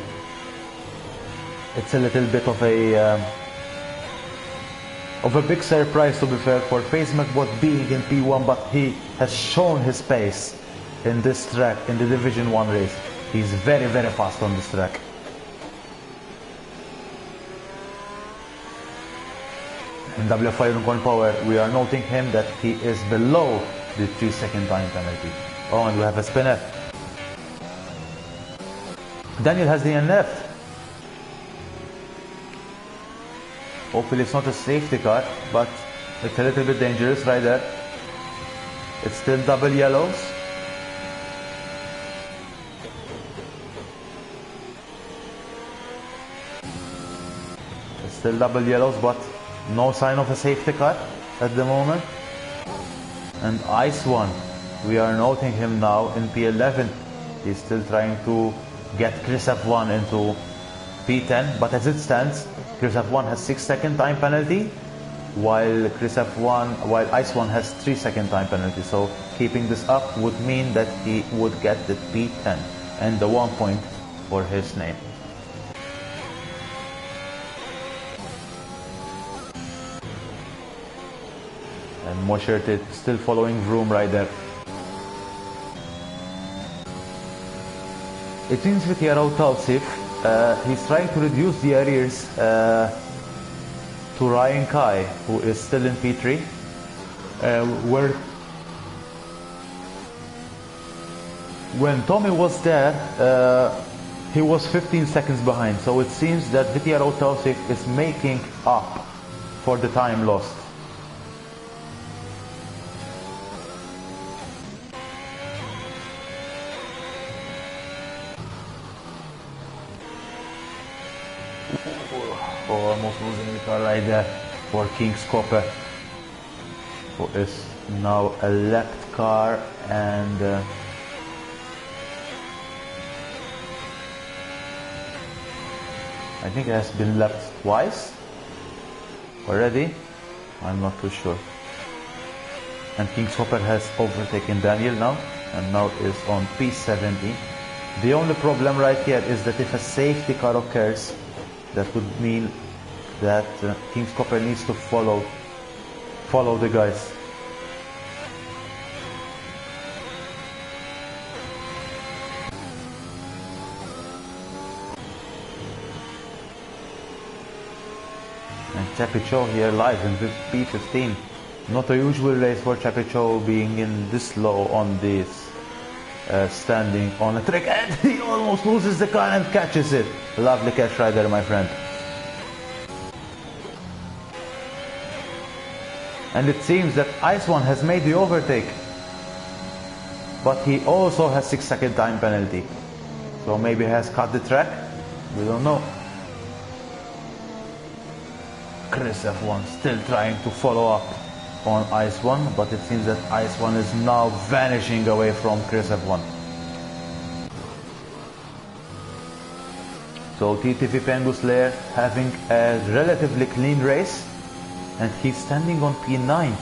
it's a little bit of a big surprise, to be fair, for FaZe McBot being in P1, but he has shown his pace in this track, in the Division 1 race. He's very, very fast on this track. In WFI Unicorn Power, we are noting him that he is below the 3-second time penalty. Oh, and we have a spinner. Daniel has the NF. Hopefully it's not a safety car, but it's a little bit dangerous right there. It's still double yellows. It's still double yellows, but no sign of a safety car at the moment. And Ice One, we are noting him now in P11. He's still trying to get Chris F1 into P10, but as it stands, Chris F1 has 6-second time penalty, while Ice One has 3-second time penalty. So keeping this up would mean that he would get the P10 and the 1 point for his name. And Moshert still following Vroom right there. It seems with Yaro Tausif, he's trying to reduce the arrears to Ryan Kai, who is still in P3, when Tommy was there, he was 15 seconds behind. So it seems that Vitiaro Tausif is making up for the time lost. Almost losing the car right there for King's Copper, who is now a lapped car, and I think it has been lapped twice already. I'm not too sure. And King's Copper has overtaken Daniel now, and now is on P70. The only problem right here is that if a safety car occurs, that would mean that King's Copper needs to follow the guys. And Chapicho here live in P15. Not a usual race for Chapicho being in this low on this standing on a track, and he almost loses the car and catches it. Lovely catch right there, my friend. And it seems that Ice One has made the overtake, but he also has 6-second time penalty. So maybe he has cut the track. We don't know. Chris F1 still trying to follow up on Ice One, but it seems that Ice One is now vanishing away from Chris F1. So TTV Pengus Lair having a relatively clean race, and he's standing on P9.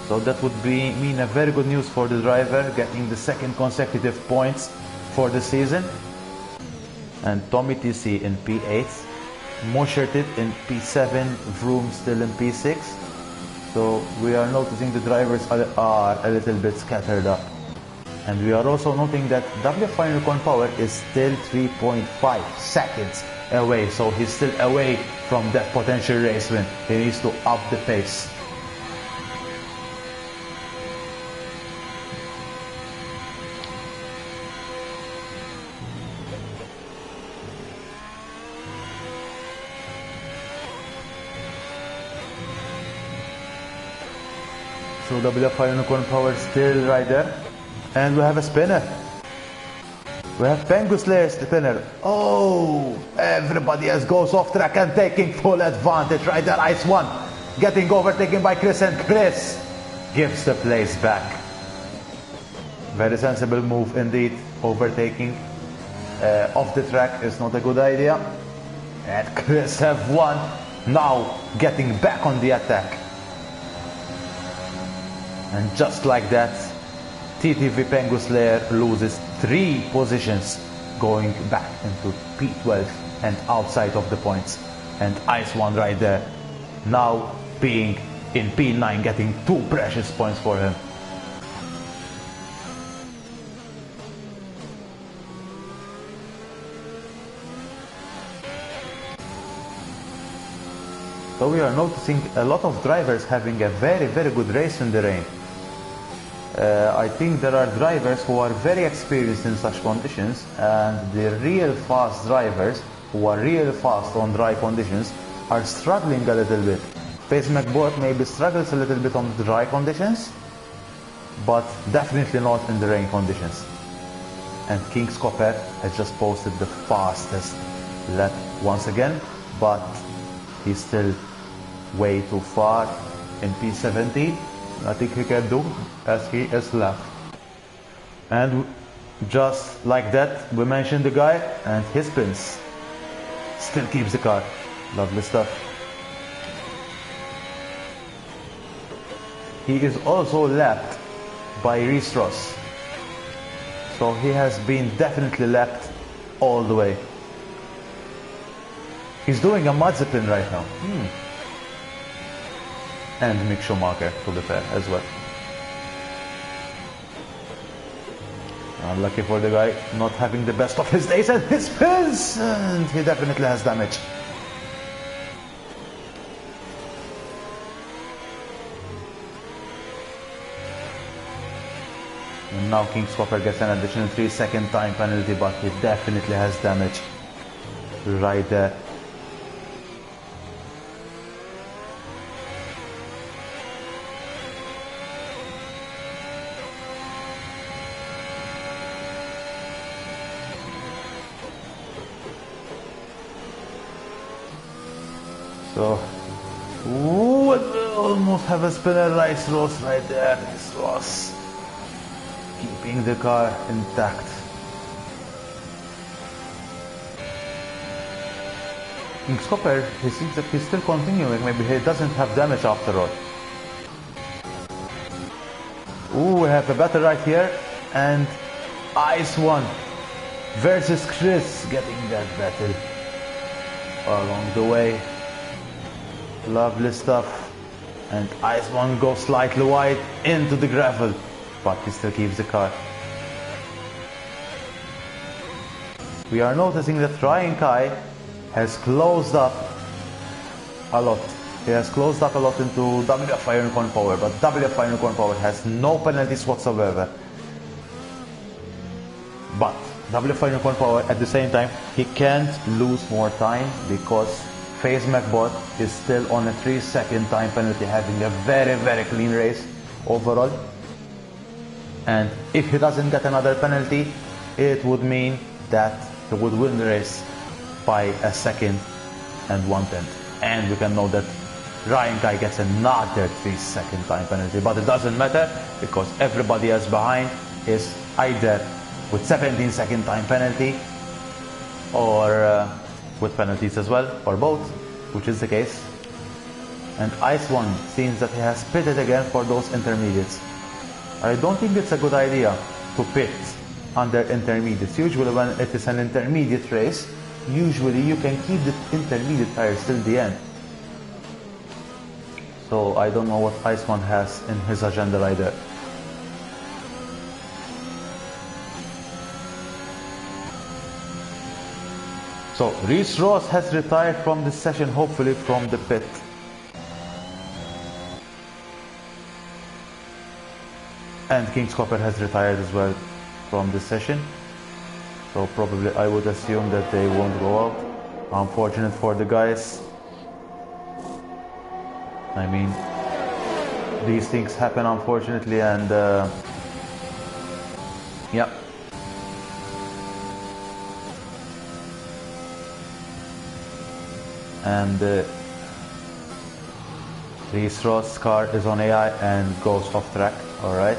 So that would mean a very good news for the driver, getting the second consecutive points for the season. And Tommy TC in P8, Moshertit in P7, Vroom still in P6. So we are noticing the drivers are a little bit scattered up. And we are also noting that WFI Unicorn Power is still 3.5 seconds away. So he's still away from that potential race win. He needs to up the pace. So WFI Unicorn Power still right there. And we have a spinner. We have Pengus Lair's spinner. Oh, everybody else goes off track and taking full advantage right there. Ice One getting overtaken by Chris, and Chris gives the place back. Very sensible move indeed. Overtaking off the track is not a good idea. And Chris F1 now getting back on the attack. And just like that, TTV Pengus Lair loses 3 positions, going back into P12 and outside of the points. And Ice One right there, now being in P9, getting 2 precious points for him. So we are noticing a lot of drivers having a very good race in the rain. I think there are drivers who are very experienced in such conditions, and the real fast drivers who are real fast on dry conditions are struggling a little bit. Pace McBoat maybe struggles a little bit on the dry conditions, but definitely not in the rain conditions. And King's Copper has just posted the fastest lap once again, but he's still way too far in P70. nothing he can do as he is left. And just like that, we mentioned the guy and he spins. Still keeps the car. Lovely stuff. He is also lapped by Reece Ross. So he has been definitely lapped all the way. He's doing a Mazepin right now. And Mick Schumacher, to be fair, as well. Unlucky for the guy, not having the best of his days, and his spins! And he definitely has damage. And now King Swapper gets an additional 3-second time penalty, but he definitely has damage right there. So, ooh, almost have a spinner. Rice Ross right there. Rice Ross keeping the car intact. King Scopper, he seems that he's still continuing. Maybe he doesn't have damage after all. Ooh, we have a battle right here, and Ice One versus Chris getting that battle along the way. Lovely stuff. And Ice One goes slightly wide into the gravel, but he still keeps the car. We are noticing that Ryan Kai has closed up a lot. He has closed up a lot into WFI Unicorn Power, but WFI Unicorn Power has no penalties whatsoever. But WFI Unicorn Power, at the same time, he can't lose more time because FaZe McBot is still on a 3-second time penalty, having a very, very clean race overall. And if he doesn't get another penalty, it would mean that he would win the race by a second and 1/10. And we can know that Ryan Kai gets another 3-second time penalty, but it doesn't matter because everybody else behind is either with 17-second time penalty or with penalties as well, or both, which is the case. And Ice One seems that he has pitted again for those intermediates. I don't think it's a good idea to pit under intermediates. Usually when it is an intermediate race, usually you can keep the intermediate tires till the end. So I don't know what Ice One has in his agenda right there. So Reece Ross has retired from this session, hopefully from the pit. And King Scopper has retired as well from this session. So probably I would assume that they won't go out. Unfortunate for the guys. I mean, these things happen unfortunately, and yeah. And Reece Ross' car is on AI and goes off track. Alright.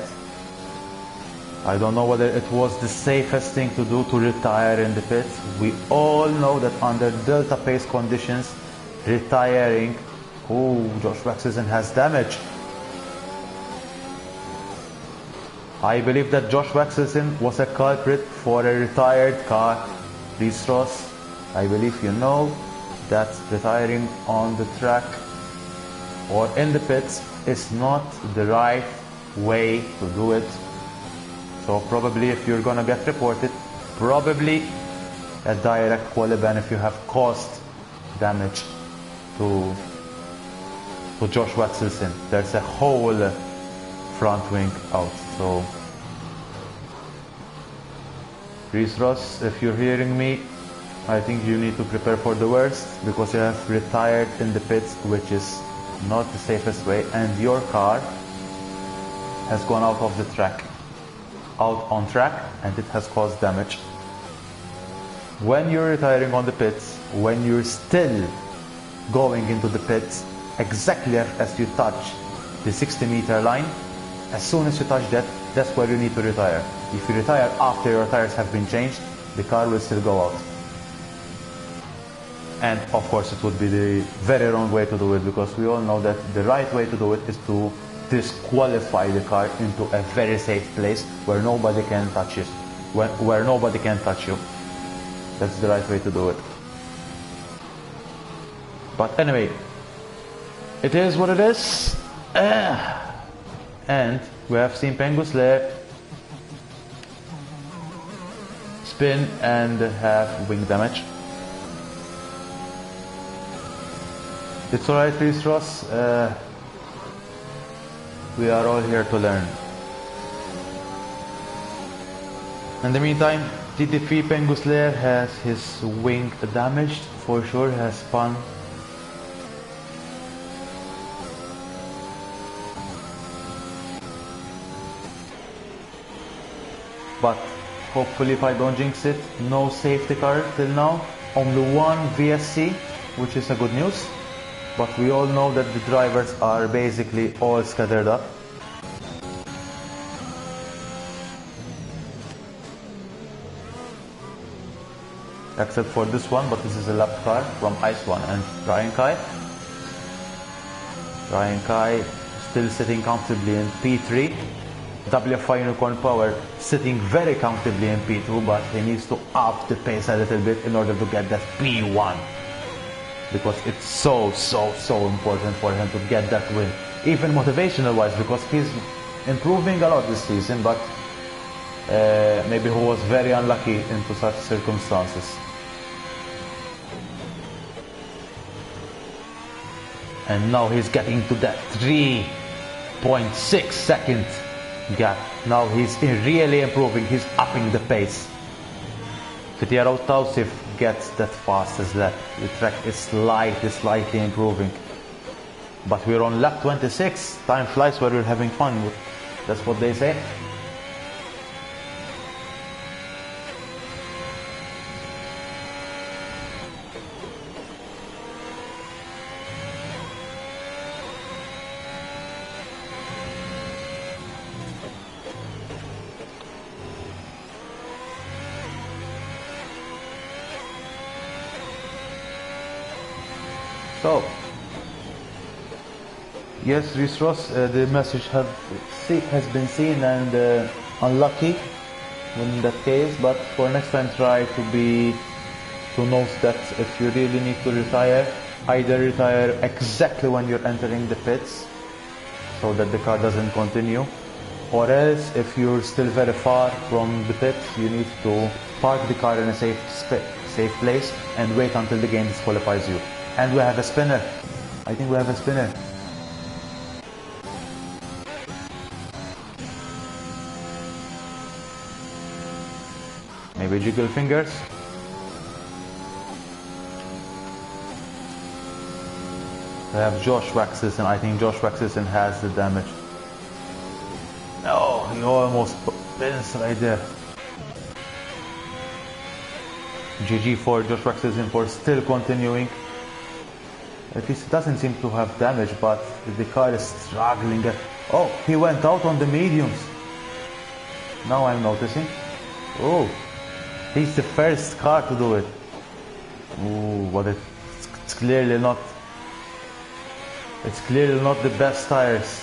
I don't know whether it was the safest thing to do to retire in the pits. We all know that under delta pace conditions, retiring... Oh, Josh Waxelson has damage. I believe that Josh Waxelson was a culprit for a retired car. Reece Ross, I believe you know that retiring on the track or in the pits is not the right way to do it. So probably if you're gonna get reported, probably a direct quali ban if you have caused damage to Josh Waxelson. There's a whole front wing out. So Reece Ross, if you're hearing me, I think you need to prepare for the worst, because you have retired in the pits, which is not the safest way, and your car has gone out of the track, out on track, and it has caused damage. When you're retiring on the pits, when you're still going into the pits, exactly as you touch the 60-meter line. As soon as you touch that, that's where you need to retire. If you retire after your tires have been changed, the car will still go out. And of course it would be the very wrong way to do it, because we all know that the right way to do it is to disqualify the car into a very safe place where nobody can touch it. Where nobody can touch you. That's the right way to do it. But anyway, it is what it is. And we have seen Pengusler spin and have wing damage. It's alright, Reese Ross. We are all here to learn. In the meantime, TT3 Pengusler has his wing damaged, for sure, has spun. But hopefully, if I don't jinx it, no safety car till now. Only one VSC, which is a good news. But we all know that the drivers are basically all scattered up. Except for this one, but this is a lap car from Ice One and Ryan Kai. Ryan Kai still sitting comfortably in P3. WFI Unicorn Power sitting very comfortably in P2, but he needs to up the pace a little bit in order to get that P1. Because it's so important for him to get that win. Even motivational wise, because he's improving a lot this season, but maybe he was very unlucky into such circumstances. And now he's getting to that 3.6 second gap. Now he's really improving, he's upping the pace. Fitiaro Tausif gets that fast as that. The track is slightly improving. But we're on lap 26. Time flies where we're having fun. That's what they say. So, yes, Reese Ross, the message has been seen, and unlucky in that case, but for next time try to note that if you really need to retire, either retire exactly when you're entering the pits so that the car doesn't continue, or else if you're still very far from the pits, you need to park the car in a safe place and wait until the game disqualifies you. And we have a spinner. I think we have a spinner. Maybe jiggle fingers. We have Josh Waxison. I think Josh Waxison has the damage. Oh, he almost spins right there. GG for Josh Waxison for still continuing. At least it doesn't seem to have damage, but the car is struggling. Oh, he went out on the mediums. Now I'm noticing. Oh, he's the first car to do it. Oh, but it's clearly not. It's clearly not the best tires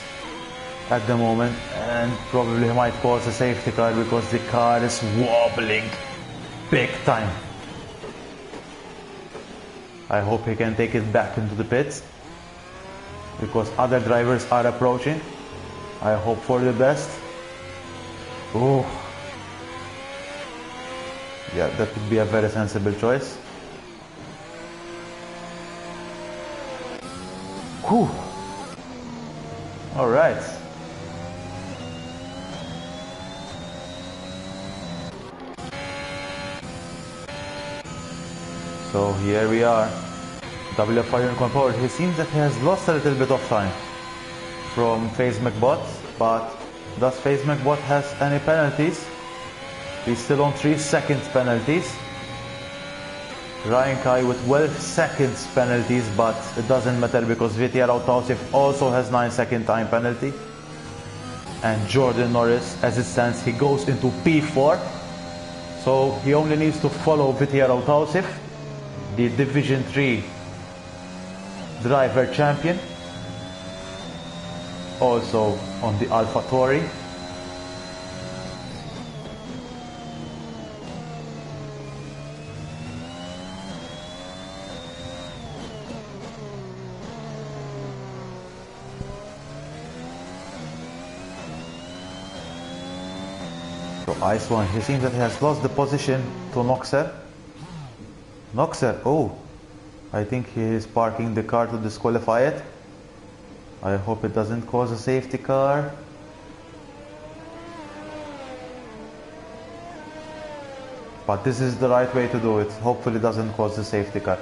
at the moment, and probably might cause a safety car because the car is wobbling big time. I hope he can take it back into the pits because other drivers are approaching. I hope for the best. Oh, yeah, that would be a very sensible choice. Whew. All right. So here we are, WFI Unicorn Power. He seems that he has lost a little bit of time from FaZe McBot, but does FaZe McBot has any penalties? He's still on 3 second penalties. Ryan Kai with 12 seconds penalties, but it doesn't matter because VTR Autosif also has 9-second time penalty. And Jordan Norris, as it stands, he goes into P4. So he only needs to follow VTR Autosif, the Division 3 driver champion, also on the AlphaTauri. So Ice One, he seems that he has lost the position to Noxer. Noxer, oh, I think he is parking the car to disqualify it. I hope it doesn't cause a safety car. But this is the right way to do it. Hopefully it doesn't cause a safety car.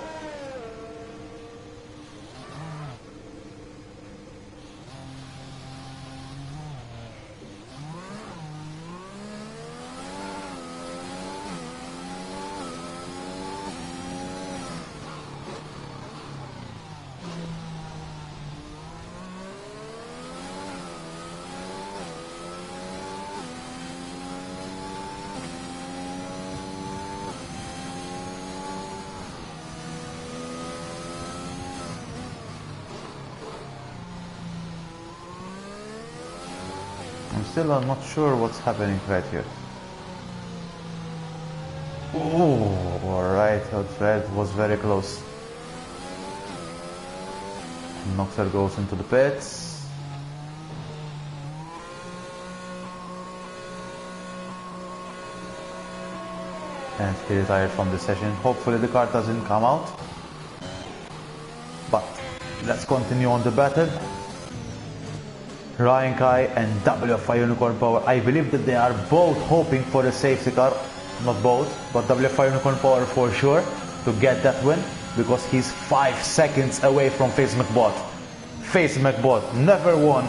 I'm not sure what's happening right here. Oh, alright, that was very close. Noxer goes into the pits. And he retired from the session. Hopefully the car doesn't come out. But let's continue on the battle. Ryan Kai and WFI Unicorn Power, I believe that they are both hoping for a safety car, not both, but WFI Unicorn Power for sure to get that win, because he's 5 seconds away from Face McBot. Face McBot never won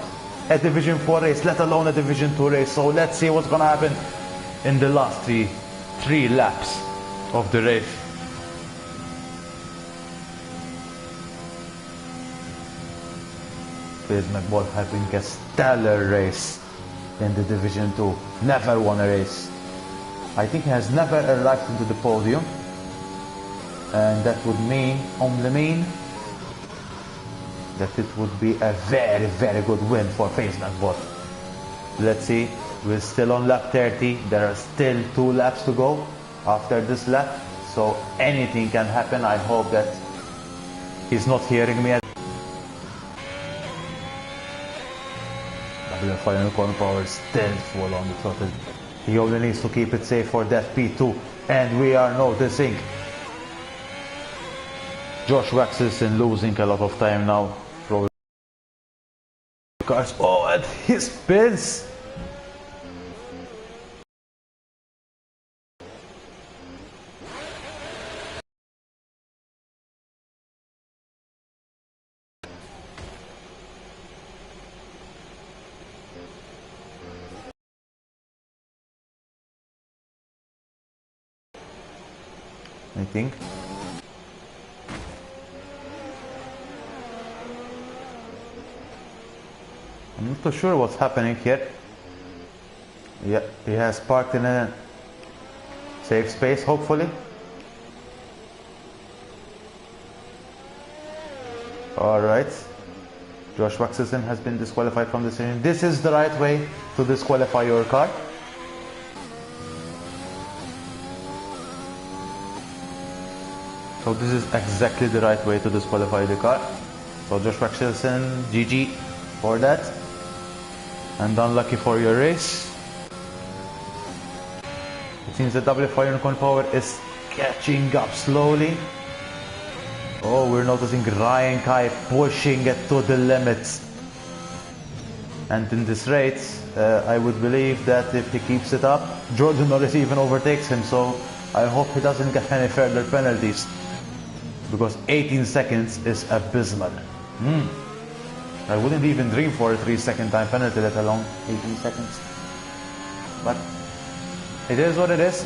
a Division 4 race, let alone a Division 2 race, so let's see what's gonna happen in the last three laps of the race. Face McBot having a stellar race in the Division 2. Never won a race. I think he has never arrived into the podium. And that would only mean that it would be a very, very good win for Face McBot. Let's see. We're still on lap 30. There are still 2 laps to go after this lap. So anything can happen. I hope that he's not hearing me. WFI Unicorn Power still full on the throttle. He only needs to keep it safe for that P2. And we are noticing Josh Waxelson losing a lot of time now. Probably cars. Oh, and he spins. I think. I'm not too sure what's happening here. Yeah, he has parked in a safe space, hopefully. Alright. Josh Waxelson has been disqualified from the session. This is the right way to disqualify your car. So this is exactly the right way to disqualify the car. So Josh Waxelson, GG for that. And unlucky for your race. It seems that WFI Unicorn Power is catching up slowly. Oh, we're noticing Ryan Kai pushing it to the limits. And in this race, I would believe that if he keeps it up, Jordan Norris even overtakes him. So I hope he doesn't get any further penalties. Because 18 seconds is abysmal. I wouldn't even dream for a 3-second time penalty, let alone 18 seconds. But it is what it is.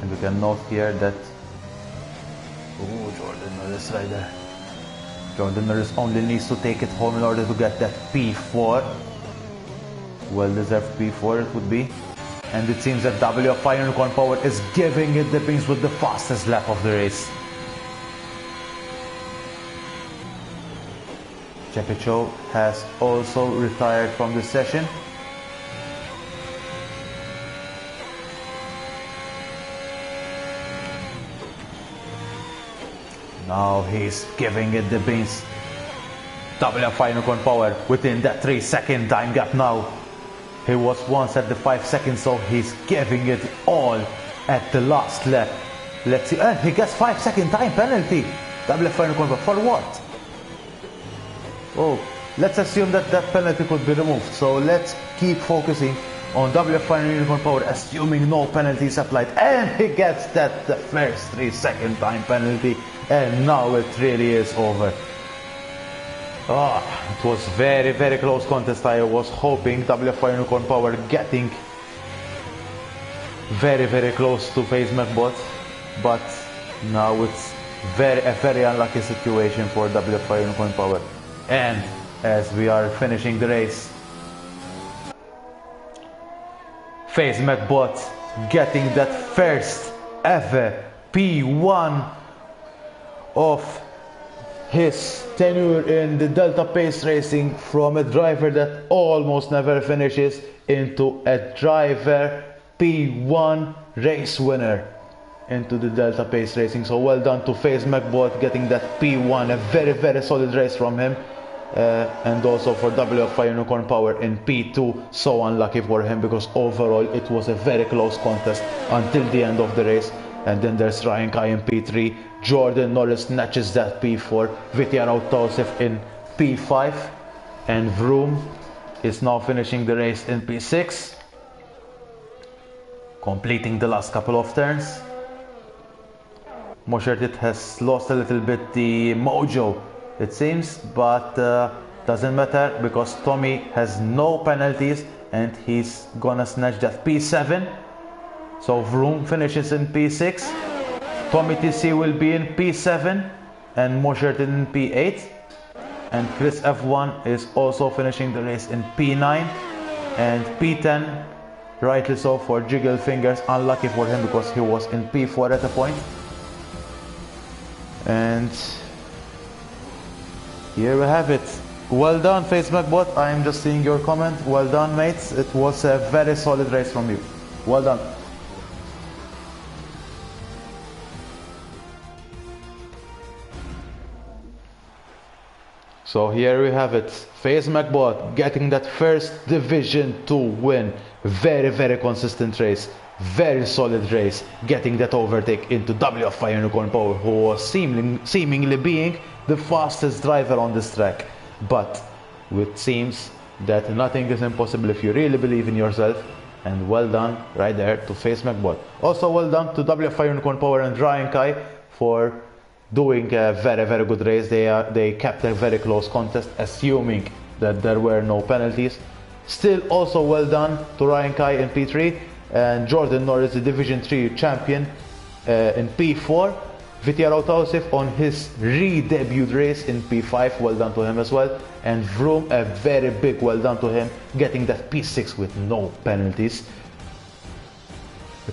And we can note here that Jordan Norris right there. Jordan Norris only needs to take it home in order to get that P4. Well-deserved P4 it would be. And it seems that WFI Unicorn Power is giving it the beans with the fastest lap of the race. Chepicho has also retired from the session. Now he's giving it the beans. WFI Unicorn Power within that 3-second time gap now. He was once at the 5 seconds, so he's giving it all at the last lap. Let's see, and he gets 5-second time penalty. WFI Unicorn Power, for what? Oh, let's assume that that penalty could be removed. So let's keep focusing on WFI Unicorn Power, assuming no penalties applied. And he gets that the first 3-second time penalty. And now it really is over. Oh, it was very, very close contest. I was hoping WFI Unicorn Power getting very, very close to FaZe McBot. But now it's a very unlucky situation for WFI Unicorn Power. And as we are finishing the race, FaZe McBot getting that first ever P1 of his tenure in the Delta Pace Racing, from a driver that almost never finishes into a driver P1 race winner into the Delta Pace Racing. So well done to FaZe McBot getting that P1, a very, very solid race from him. And also for WFI Unicorn Power in P2, so unlucky for him because overall it was a very close contest until the end of the race. And then there's Ryan Kai in P3, Jordan Norris snatches that P4, Vitya Rautosif in P5, and Vroom is now finishing the race in P6, completing the last couple of turns. Moshertit has lost a little bit the mojo, it seems, but doesn't matter because Tommy has no penalties and he's gonna snatch that P7. So Vroom finishes in P6, Tommy TC will be in P7 and Moshertit in P8, and Chris F1 is also finishing the race in P9 and P10, rightly so for Jiggle Fingers, unlucky for him because he was in P4 at a point. And here we have it. Well done FaZe McBot, I am just seeing your comment. Well done mates, it was a very solid race from you. Well done. So here we have it, FaZe McBot getting that first Division 2 win. Very, very consistent race, very solid race, getting that overtake into WFI Unicorn Power, who was seemingly being the fastest driver on this track. But it seems that nothing is impossible if you really believe in yourself. And well done right there to FaZe McBot. Also well done to WFI Unicorn Power and Ryan Kai for doing a very, very good race. They kept a very close contest, assuming that there were no penalties. Still also well done to Ryan Kai in P3 and Jordan Norris, the Division 3 champion, in P4. Vitya Rautosif on his re-debuted race in P5, well done to him as well. And Vroom, a very big well done to him, getting that P6 with no penalties.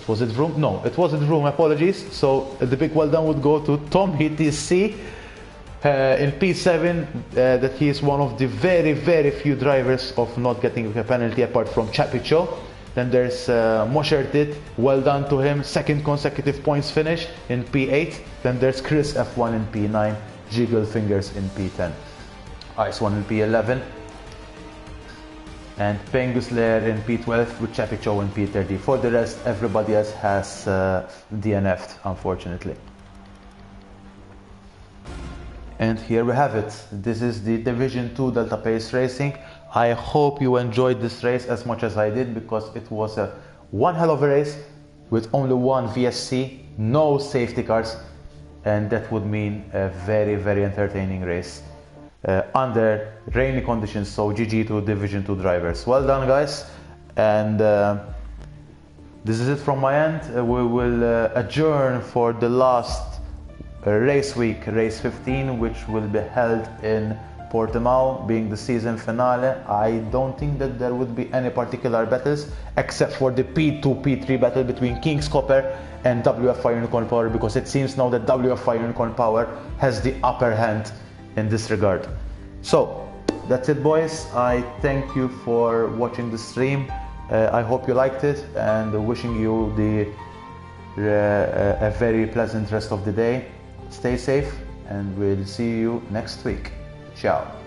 Was it Vroom? No, it wasn't Vroom, apologies. So the big well done would go to Tommy TC in P7, that he is one of the very, very few drivers of not getting a penalty apart from Chapicho. Then there's Moshertit, well done to him, second consecutive points finish in P8. Then there's Chris F1 in P9, Jiggle Fingers in P10, Ice 1 in P11, and Pengus Lair in P12 with Chapicho in P30. For the rest, everybody else has DNF'd, unfortunately. And here we have it. This is the Division 2 Delta Pace Racing. I hope you enjoyed this race as much as I did, because it was one hell of a race with only one VSC, no safety cars, and that would mean a very, very entertaining race under rainy conditions. So GG to Division 2 drivers. Well done guys, and This is it from my end. We will adjourn for the last race week, race 15, which will be held in Portimao, being the season finale. I don't think that there would be any particular battles except for the P2, P3 battle between King's Copper and WFI Unicorn Power, because it seems now that WFI Unicorn Power has the upper hand in this regard. So that's it, boys. I thank you for watching the stream. I hope you liked it, and wishing you a very pleasant rest of the day. Stay safe, and we'll see you next week. Ciao.